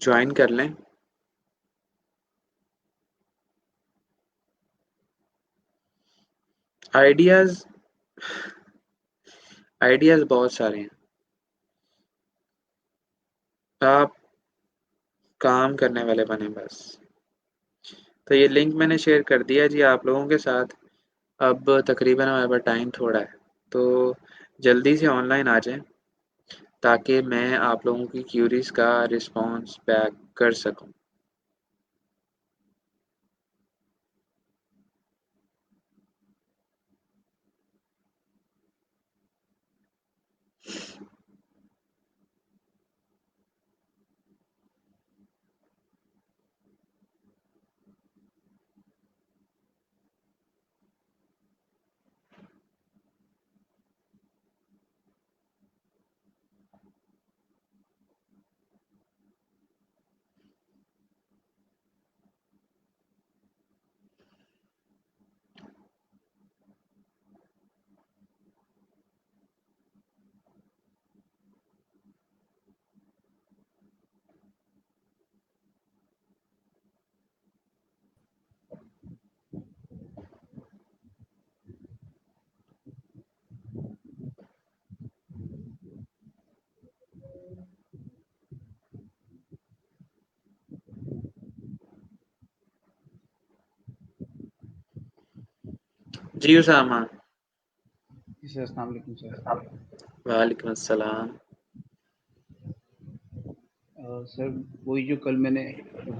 ज्वाइन कर लें। आइडियाज़ आइडियाज़ बहुत सारे हैं, आप काम करने वाले बने बस। तो ये लिंक मैंने शेयर कर दिया जी आप लोगों के साथ। अब तकरीबन हमारे पास टाइम थोड़ा है, तो जल्दी से ऑनलाइन आ जाएं ताकि मैं आप लोगों की क्यूरीज का रिस्पॉन्स बैक कर सकूं। जी उसामा। जी सर, अस्सलाम वालेकुम सर। वालेकुम अस्सलाम। सर, वही जो कल मैंने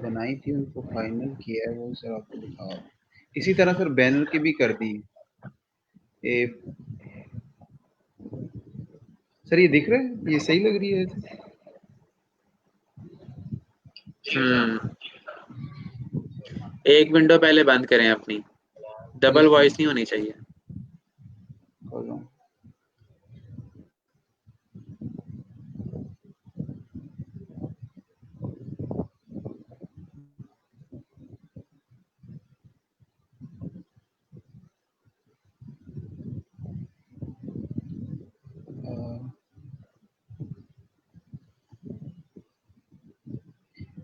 बनाई थी उनको फाइनल किया है, वो सर आपको दिखा रहा हूँ। इसी तरह सर बैनर की भी कर दी। ये सर, ये दिख रहा है, ये सही लग रही है ऐसे? हम्म। एक विंडो पहले बंद करें अपनी, जी डबल सर, वॉइस नहीं होनी चाहिए। कर रहा हूँ। अ,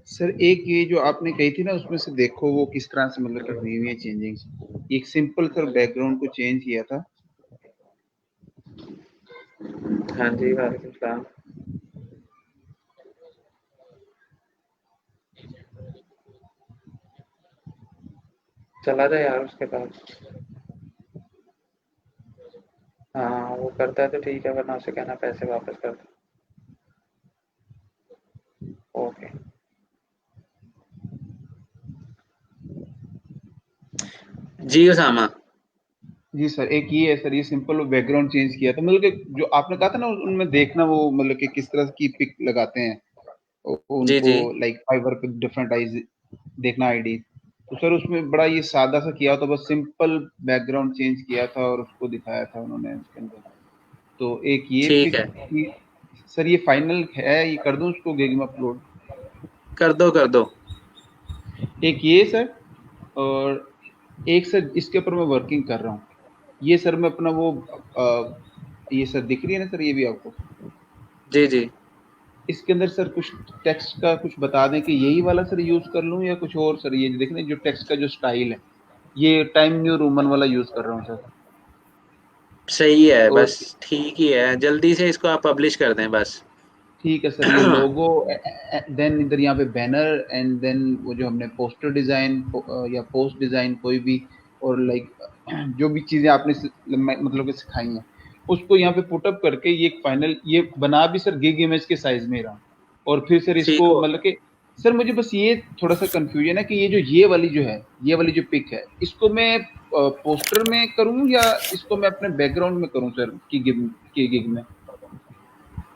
सर, एक ये जो आपने कही थी ना, उसमें से देखो वो किस तरह से मतलब कि हुई हुई है चेंजिंग्स। एक सिंपल सर बैकग्राउंड को चेंज किया था। हाँ जी, वालेकुम सलाम। चला जा यार उसके पास। हाँ, वो करता है तो ठीक है, वरना उसे कहना पैसे वापस कर दो। ओके। जी उसामा। जी सर, एक ये है सर, ये सिंपल बैकग्राउंड चेंज किया था, मतलब कि जो आपने कहा था ना उनमें देखना, वो मतलब कि किस तरह की पिक लगाते हैं जी, उनको, जी। लाइक फाइवर पे डिफरेंट आईज देखना आईडी। तो सर उसमें बड़ा ये सादा सा किया, तो बस सिंपल बैकग्राउंड चेंज किया था और उसको दिखाया था उन्होंने उसके अंदर। तो एक ये ठीक पिक है। की। सर ये फाइनल है, ये कर दूं उसको गेम में अपलोड? कर दो, कर दो। एक ये सर, और एक सर इसके ऊपर मैं वर्किंग कर रहा हूँ। ये सर मैं अपना वो ये सर दिख रही है ना सर, ये भी आपको? जी, जी। इसके अंदर सर कुछ टेक्स्ट का कुछ बता दें कि यही वाला सर यूज कर लूं या कुछ और सर? ये देख रहे हैं जो टेक्स्ट का जो स्टाइल है, ये टाइम न्यू रोमन वाला यूज कर रहा हूँ सर। सही है, और बस ठीक ही है। जल्दी से इसको आप पब्लिश कर दें बस। ठीक है सर, ये लोगो, देन इधर यहाँ पे बैनर, एंड देन वो जो हमने पोस्टर डिजाइन या पोस्ट डिजाइन कोई भी, और लाइक जो भी चीजें आपने मतलब कि सिखाई हैं, उसको यहाँ पे पुटअप करके ये एक फाइनल ये बना भी सर गिग इमेज के साइज में रहा। और फिर सर इसको सीखो। मतलब कि सर मुझे बस ये थोड़ा सा कंफ्यूजन है कि ये जो ये वाली जो है, ये वाली जो पिक है, इसको मैं पोस्टर में करूं या इसको मैं अपने बैकग्राउंड में करूं सर, की गिग में?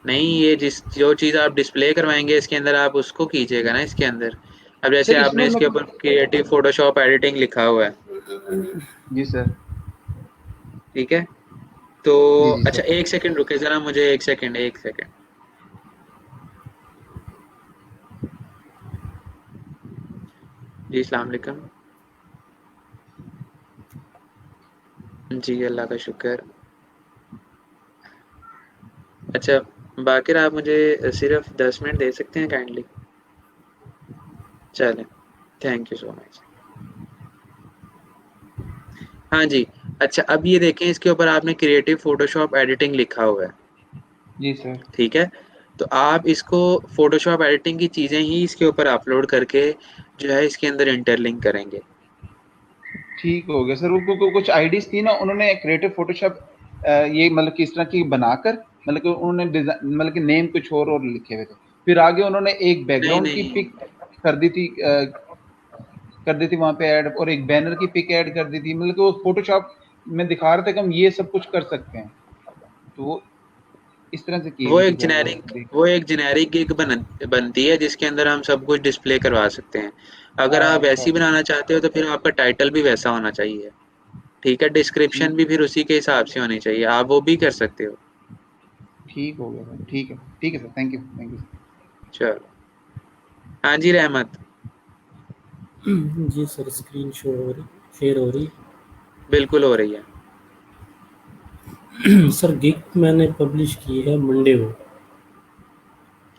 नहीं, ये जिस जो चीज़ आप डिस्प्ले करवाएँगे इसके अंदर, आप उसको कीजिएगा ना इसके अंदर। अब जैसे सर इसमें आपने मैं इसके ऊपर क्रिएटिव फ़ोटोशॉप एडिटिंग लिखा हुआ है, जी सर। ठीक है? तो जी जी अच्छा, सर। 1 सेकंड रुकिए ज़रा, मुझे 1 सेकंड, 1 सेकंड। जी, अस्सलाम वालेकुम। जी, अल्लाह का शुक्र। अच्छा, बाकिर आप मुझे सिर्फ़ 10 मिनट दे सकते हैं काइंडली? चलें, थैंक यू सो मच। हाँ जी, अच्छा अब ये देखें, इसके ऊपर आपने क्रिएटिव फ़ोटोशॉप एडिटिंग लिखा हुआ है, जी सर। ठीक है? तो आप इसको फ़ोटोशॉप एडिटिंग की चीज़ें ही इसके ऊपर अपलोड करके जो है इसके अंदर इंटरलिंक करेंगे। ठीक हो गया सर। वो कुछ आईडीज थी ना, उन्होंने क्रिएटिव फोटोशॉप ये मतलब कि इस तरह की बनाकर, मतलब कि उन्होंने डिजाइन मतलब कि नेम कुछ और लिखे हुए थे। फिर आगे उन्होंने एक नहीं, बैकग्राउंड की नहीं। पिक कर दी थी, कर दी थी वहां पे ऐड, और एक बैनर की पिक ऐड कर दी थी, मतलब कि वो फोटोशॉप में दिखा रहे थे कि हम ये सब कुछ कर सकते हैं। तो वो इस तरह से की वो हुई थी एक सर, वो जेनेरिक देख। वो एक जेनेरिक गिग बनती है जिसके अंदर हम सब कुछ डिस्प्ले करवा सकते हैं। अगर आप अच्छा वैसी अच्छा। बनाना चाहते हो तो फिर आपका टाइटल भी वैसा होना चाहिए, ठीक है? डिस्क्रिप्शन ठीक। भी फिर उसी के हिसाब से होनी चाहिए, आप वो भी कर सकते हो। ठीक हो गया सर, ठीक है। ठीक है sir, thank you, thank you. चलो। हाँ जी, रहमत। जी सर, स्क्रीन शो हो रही, शेयर हो रही। बिल्कुल हो रही है। सर गिग मैंने पब्लिश की है मंडे को।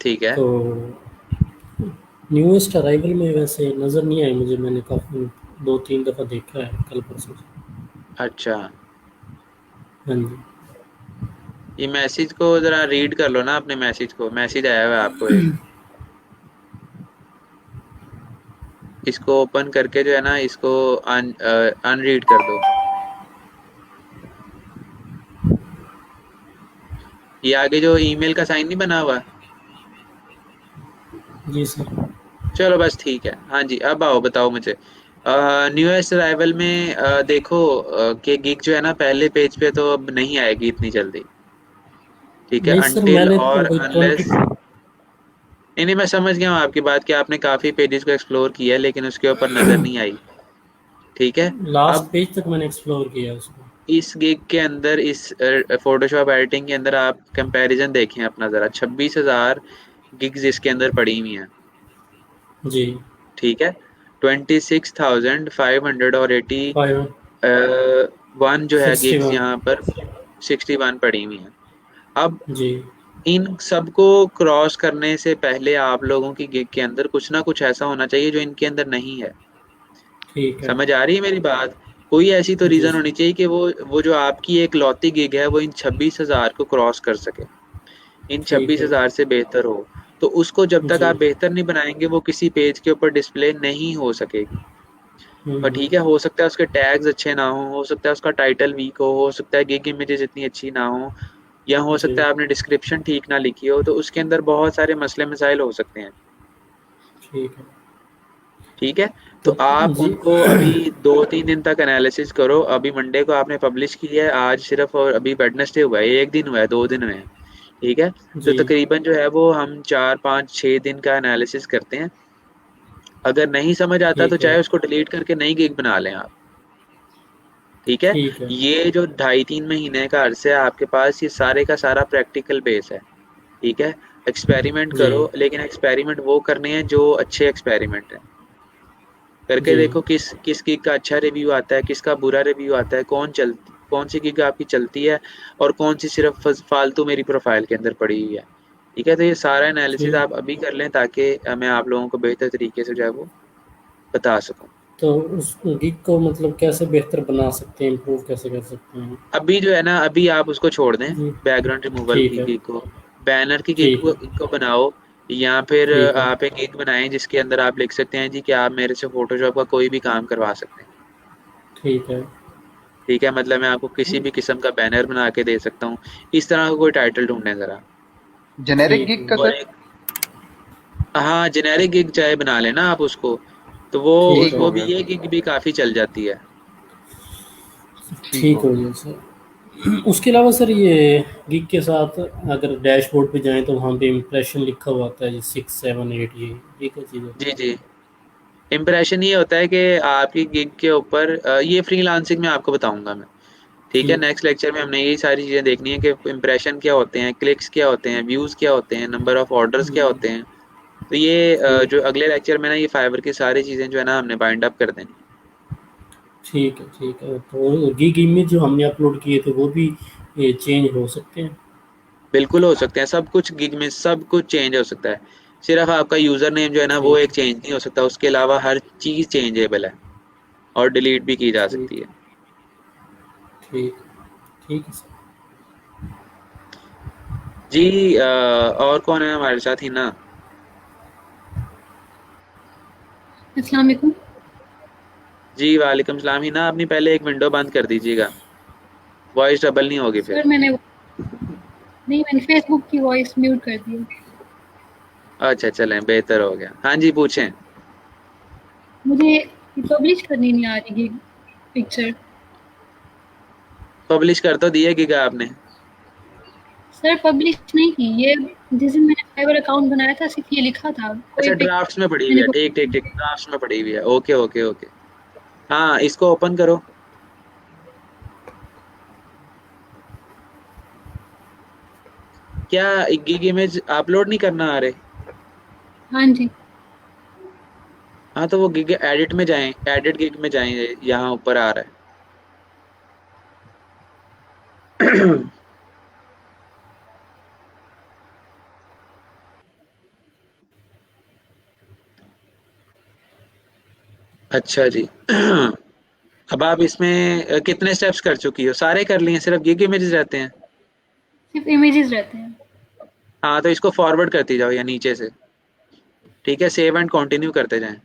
ठीक है। तो न्यूएस्ट अराइवल में वैसे नज़र नहीं आई मुझे, मैंने काफ़ी 2-3 दफ़ा देखा है कल परसों से। अच्छा, हाँ जी। ये मैसेज को ज़रा रीड कर लो ना, अपने मैसेज को। मैसेज आया हुआ है आपको एक, इसको ओपन करके जो है ना, इसको अनरीड कर दो। ये आगे जो ईमेल का साइन नहीं बना हुआ? जी सर। चलो बस ठीक है। हाँ जी, अब आओ बताओ मुझे। न्यूएस्ट अराइवल में देखो कि गिग जो है ना पहले पेज पे तो अब नहीं आएगी इतनी जल्दी। ठीक है, नहीं सर, अनटिल मैंने तो और कोई ट्वेंटी। अनलेस। नहीं नहीं, मैं समझ गया हूँ आपकी बात कि आपने काफी पेजेस को एक्सप्लोर किया है लेकिन उसके ऊपर नजर नहीं आई। ठीक है। लास्ट अब पेज तक मैंने एक्सप्लोर किया उसको। इस गिग के अंदर, इस फोटोशॉप एडिटिंग के अंदर आप कंपैरिजन देखें अपना जरा। 26,000 गिग्स इसके अंदर पड़ी हुई हैं। जी। ठीक है। 26,580 फाइव। वन जो है सिक्सटी गिग्स वन। यहाँ पर 61 पड़ी हुई हैं। अब जी। इन सबको क्रॉस करने से पहले आप लोगों की गिग के अंदर कुछ ना कुछ ऐसा होना चाहिए जो इनके अंदर नहीं है। ठीक है। समझ आ रही है मेरी बात? कोई ऐसी तो जी रीजन सर। होनी चाहिए कि वो जो आपकी एक लौती गिग है वो इन 26,000 को क्रॉस कर सके, इन ठीक है। 26,000 से बेहतर हो। तो उसको जब तक जी। आप बेहतर नहीं बनाएंगे वो किसी पेज के ऊपर डिस्प्ले नहीं हो सकेगी। और हम्म। ठीक है, हो सकता है उसके टैग्स अच्छे ना हो सकता है उसका टाइटल वीक हो सकता है गिग इमेजेस इतनी अच्छी ना हो, या हो जी। सकता है आपने डिस्क्रिप्शन ठीक ना लिखी हो, तो उसके अंदर बहुत सारे मसले मसाइल हो सकते हैं। ठीक है। ठीक है। तो तो आप जी। उनको अभी 2-3 दिन तक एनालिसिस करो। अभी मंडे को आपने पब्लिश किया है, आज सिर्फ, और अभी वेडनेसडे हुआ है, एक दिन हुआ है, 2 दिन हुए हैं। ठीक है। तो जी। तकरीबन जो है वो हम 4-5-6 दिन का एनालिसिस करते हैं। अगर नहीं समझ आता तो ठीक है। चाहे उसको डिलीट करके नई गिग बना लें आप। ठीक है। ठीक है। ये जो 2.5-3 महीने का अरसे है आपके पास, ये सारे का सारा प्रैक्टिकल बेस है। ठीक है। एक्सपेरिमेंट जी। करो, लेकिन एक्सपेरिमेंट वो करने हैं जो अच्छे एक्सपेरिमेंट हैं। करके जी। देखो किस किस गिग का अच्छा रिव्यू आता है, किसका बुरा रिव्यू आता है, कौन सी गिग आपकी चलती है, और कौन सी सिर्फ फालतू मेरी प्रोफाइल के अंदर पड़ी हुई है। ठीक है। तो ये सारा एनालिसिस ठीक। आप अभी कर लें ताकि मैं आप लोगों को बेहतर तरीके से जो है वो बता सकूं। तो उस गिग को मतलब कैसे बेहतर बना सकते हैं, इम्प्रूव कैसे कर सकते हैं? अभी जो है ना, अभी आप उसको छोड़ दें, जी। बैकग्राउंड रिमूवल ठीक की है। गिग को। बैनर की गिग ठीक है। को बनाओ, या फिर ठीक है। आप एक गिग बनाएं जिसके अंदर आप लिख सकते हैं जी कि आप मेरे से फोटोशॉप का कोई भी काम करवा सकते हैं। ठीक है। ठीक है, मतलब मैं आपको किसी भी किस्म का बैनर बना के दे सकता हूँ। इस तरह का कोई टाइटल ढूंढें ज़रा। जेनेरिक ठीक गिग है। का और सर? एक, हाँ, जेनेरिक गिग चाहे बना लेना आप उसको, तो वो ठीक उस है। ठीक वो हो भी, गया ये सर। गिग भी काफ़ी चल जाती है। ठीक ठीक हो हो गया। गया सर। उसके अलावा सर ये गिग के साथ अगर डैशबोर्ड पे जाएं तो वहाँ पे इम्प्रेशन लिखा हुआ आता है, 6 7 8, ये क्या चीज़ होती जी है? जी। इम्प्रेशन ये होता है कि आपकी गिग के ऊपर, ये फ्रीलांसिंग में आपको बताऊंगा मैं। ठीक है, ठीक। नेक्स्ट लेक्चर में हमने यही सारी चीज़ें देखनी है कि इम्प्रेशन क्या होते हैं, क्लिक्स क्या होते हैं, व्यूज़ क्या होते हैं, नंबर ऑफ ऑर्डर्स क्या होते हैं। तो ये ठीक। जो अगले लेक्चर में ना, ये फाइवर की सारी चीज़ें जो है ना हमने बाइंड अप कर देनी है। ठीक है। ठीक है। तो गिग इमेज जो हमने अपलोड किए थे वो भी ये चेंज हो सकते हैं? बिल्कुल हो सकते हैं, सब कुछ गिग में सब कुछ चेंज हो सकता है। सिर्फ आपका यूज़र नेम जो है ना वो ठीक एक है। चेंज नहीं हो सकता, उसके अलावा हर चीज़ चेंजेबल है और डिलीट भी की जा ठीक। सकती है। ठीक। ठीक है सर। जी। और कौन है हमारे साथ? हिना। अस्सलाम वालेकुम। जी वालेकुम सलाम। हिना, अपनी पहले एक विंडो बंद कर दीजिएगा, वॉइस डबल नहीं होगी फिर। सर मैंने फेसबुक की वॉइस म्यूट कर दी। अच्छा, चलें, बेहतर हो गया। हाँ जी, पूछें। मुझे ये पब्लिश करनी नहीं आ रही पिक्चर। पब्लिश कर तो दिए गीगा आपने? सर पब्लिश नहीं की ये। जिस दिन मैंने फाइवर अकाउंट बनाया था सिर्फ ये लिखा था कोई अच्छा, पिक। ड्राफ्ट्स में पड़ी हुई मैंने है, ठीक ठीक ठीक, ड्राफ्ट्स में पड़ी हुई है। Okay okay okay. हाँ, इसको ओपन करो। क्या गिग इमेज अपलोड नहीं करना आ रहे? हाँ जी। हाँ, तो वो गिग एडिट में जाएं, एडिट गिग में जाएं, यहाँ ऊपर आ रहा है। अच्छा जी। अब आप इसमें कितने स्टेप्स कर चुकी हो? सारे कर लिए? सिर्फ गिग इमेजेस रहते हैं? सिर्फ इमेजेस रहते हैं। हाँ, तो इसको फॉरवर्ड करती जाओ या नीचे से। ठीक है, सेव एंड कंटिन्यू करते जाएं।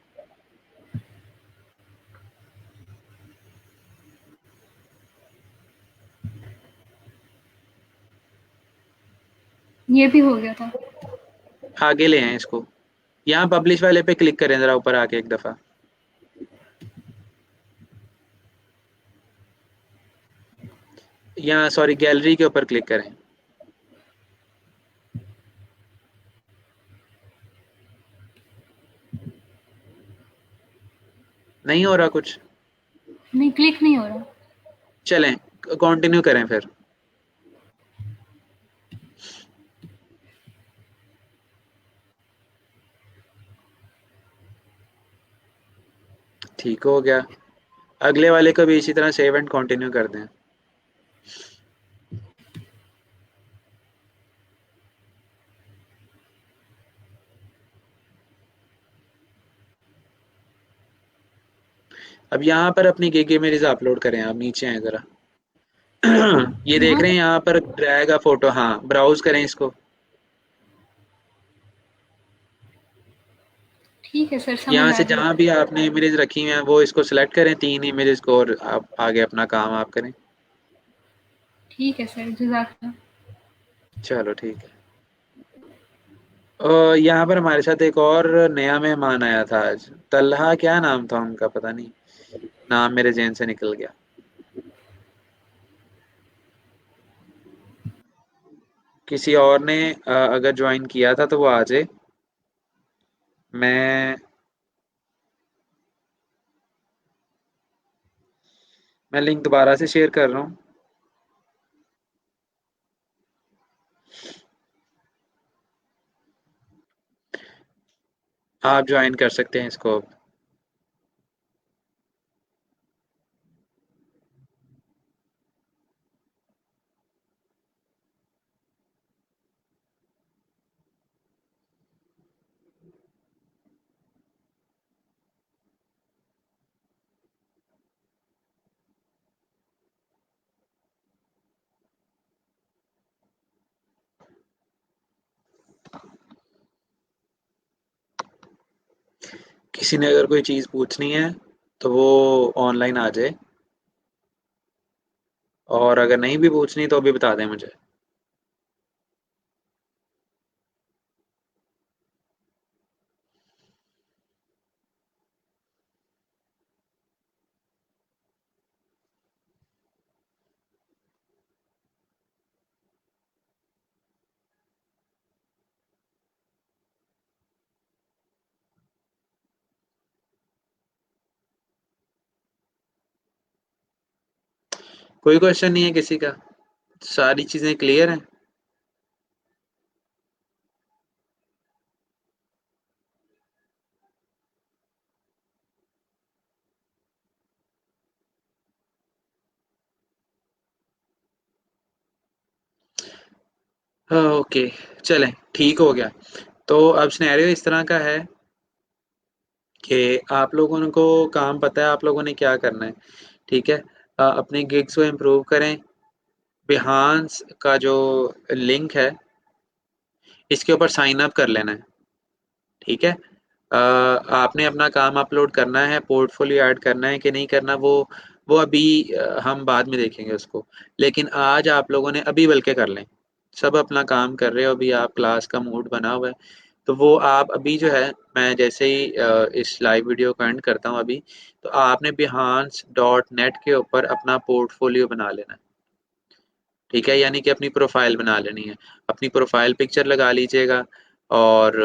ये भी हो गया था। आगे ले आए इसको। यहाँ पब्लिश वाले पे क्लिक करें ज़रा ऊपर आके एक दफ़ा। यहाँ सॉरी गैलरी के ऊपर क्लिक करें। नहीं हो रहा कुछ? नहीं, क्लिक नहीं हो रहा। चलें कंटिन्यू करें फिर। ठीक हो गया। अगले वाले को भी इसी तरह सेव एंड कंटिन्यू कर दें। अब यहाँ पर अपनी गिग इमेजेस अपलोड करें। आप नीचे आए ज़रा। ये देख यहाँ रहे हैं पे यहाँ पर ड्रैग अ फोटो। हाँ, ब्राउज करें इसको। ठीक है सर, समझ यहाँ आ से गई। जहाँ भी आपने इमेजेस रखी हुई हैं वो इसको सिलेक्ट करें, 3 इमेजेस को, और आप आगे अपना काम आप करें। ठीक है सर, जज़ाकल्लाह। चलो ठीक है। यहाँ पर हमारे साथ एक और नया मेहमान आया था आज। तल्हा क्या नाम था उनका, पता नहीं, नाम मेरे ज़हन से निकल गया। किसी और ने अगर ज्वाइन किया था तो वो आ जाए। मैं लिंक दोबारा से शेयर कर रहा हूँ। आप ज्वाइन कर सकते हैं इसको। किसी ने अगर कोई चीज़ पूछनी है तो वो ऑनलाइन आ जाए, और अगर नहीं भी पूछनी तो भी बता दें मुझे। कोई क्वेश्चन नहीं है किसी का? सारी चीज़ें क्लियर हैं? हाँ, ओके। चलें, ठीक हो गया। तो अब सिनेरियो इस तरह का है कि आप लोगों को काम पता है आप लोगों ने क्या करना है, ठीक है? अपने गिग्स को इम्प्रूव करें। बिहांस का जो लिंक है इसके ऊपर साइन अप कर लेना है, ठीक है? आपने अपना काम अपलोड करना है, पोर्टफोलियो ऐड करना है कि नहीं करना, वो अभी हम बाद में देखेंगे उसको। लेकिन आज आप लोगों ने अभी बल्कि कर लें। सब अपना काम कर रहे हो, अभी आप क्लास का मूड बना हुआ है, तो वो आप अभी जो है, मैं जैसे ही इस लाइव वीडियो को एंड करता हूँ अभी, तो आपने बिहांस डॉट नेट के ऊपर अपना पोर्टफोलियो बना लेना है, ठीक है? यानी कि अपनी प्रोफाइल बना लेनी है। अपनी प्रोफाइल पिक्चर लगा लीजिएगा, और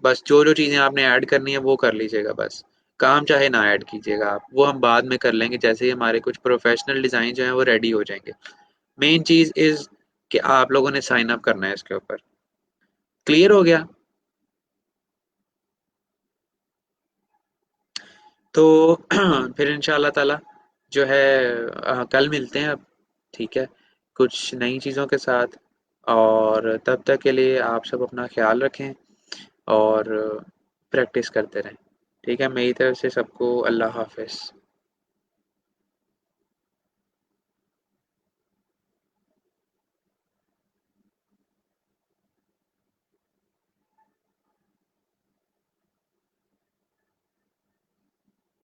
बस जो-जो चीज़ें आपने ऐड करनी है वो कर लीजिएगा बस। काम चाहे ना ऐड कीजिएगा आप, वो हम बाद में कर लेंगे जैसे ही हमारे कुछ प्रोफेशनल डिज़ाइन जो हैं वो रेडी हो जाएँगे। मेन चीज़ इज़ कि आप लोगों ने साइन अप करना है इसके ऊपर। क्लियर हो गया? तो फिर इंशाअल्लाह ताला जो है कल मिलते हैं अब, ठीक है? कुछ नई चीज़ों के साथ, और तब तक के लिए आप सब अपना ख़्याल रखें और प्रैक्टिस करते रहें, ठीक है? मेरी तरफ से सबको अल्लाह हाफ़िज़।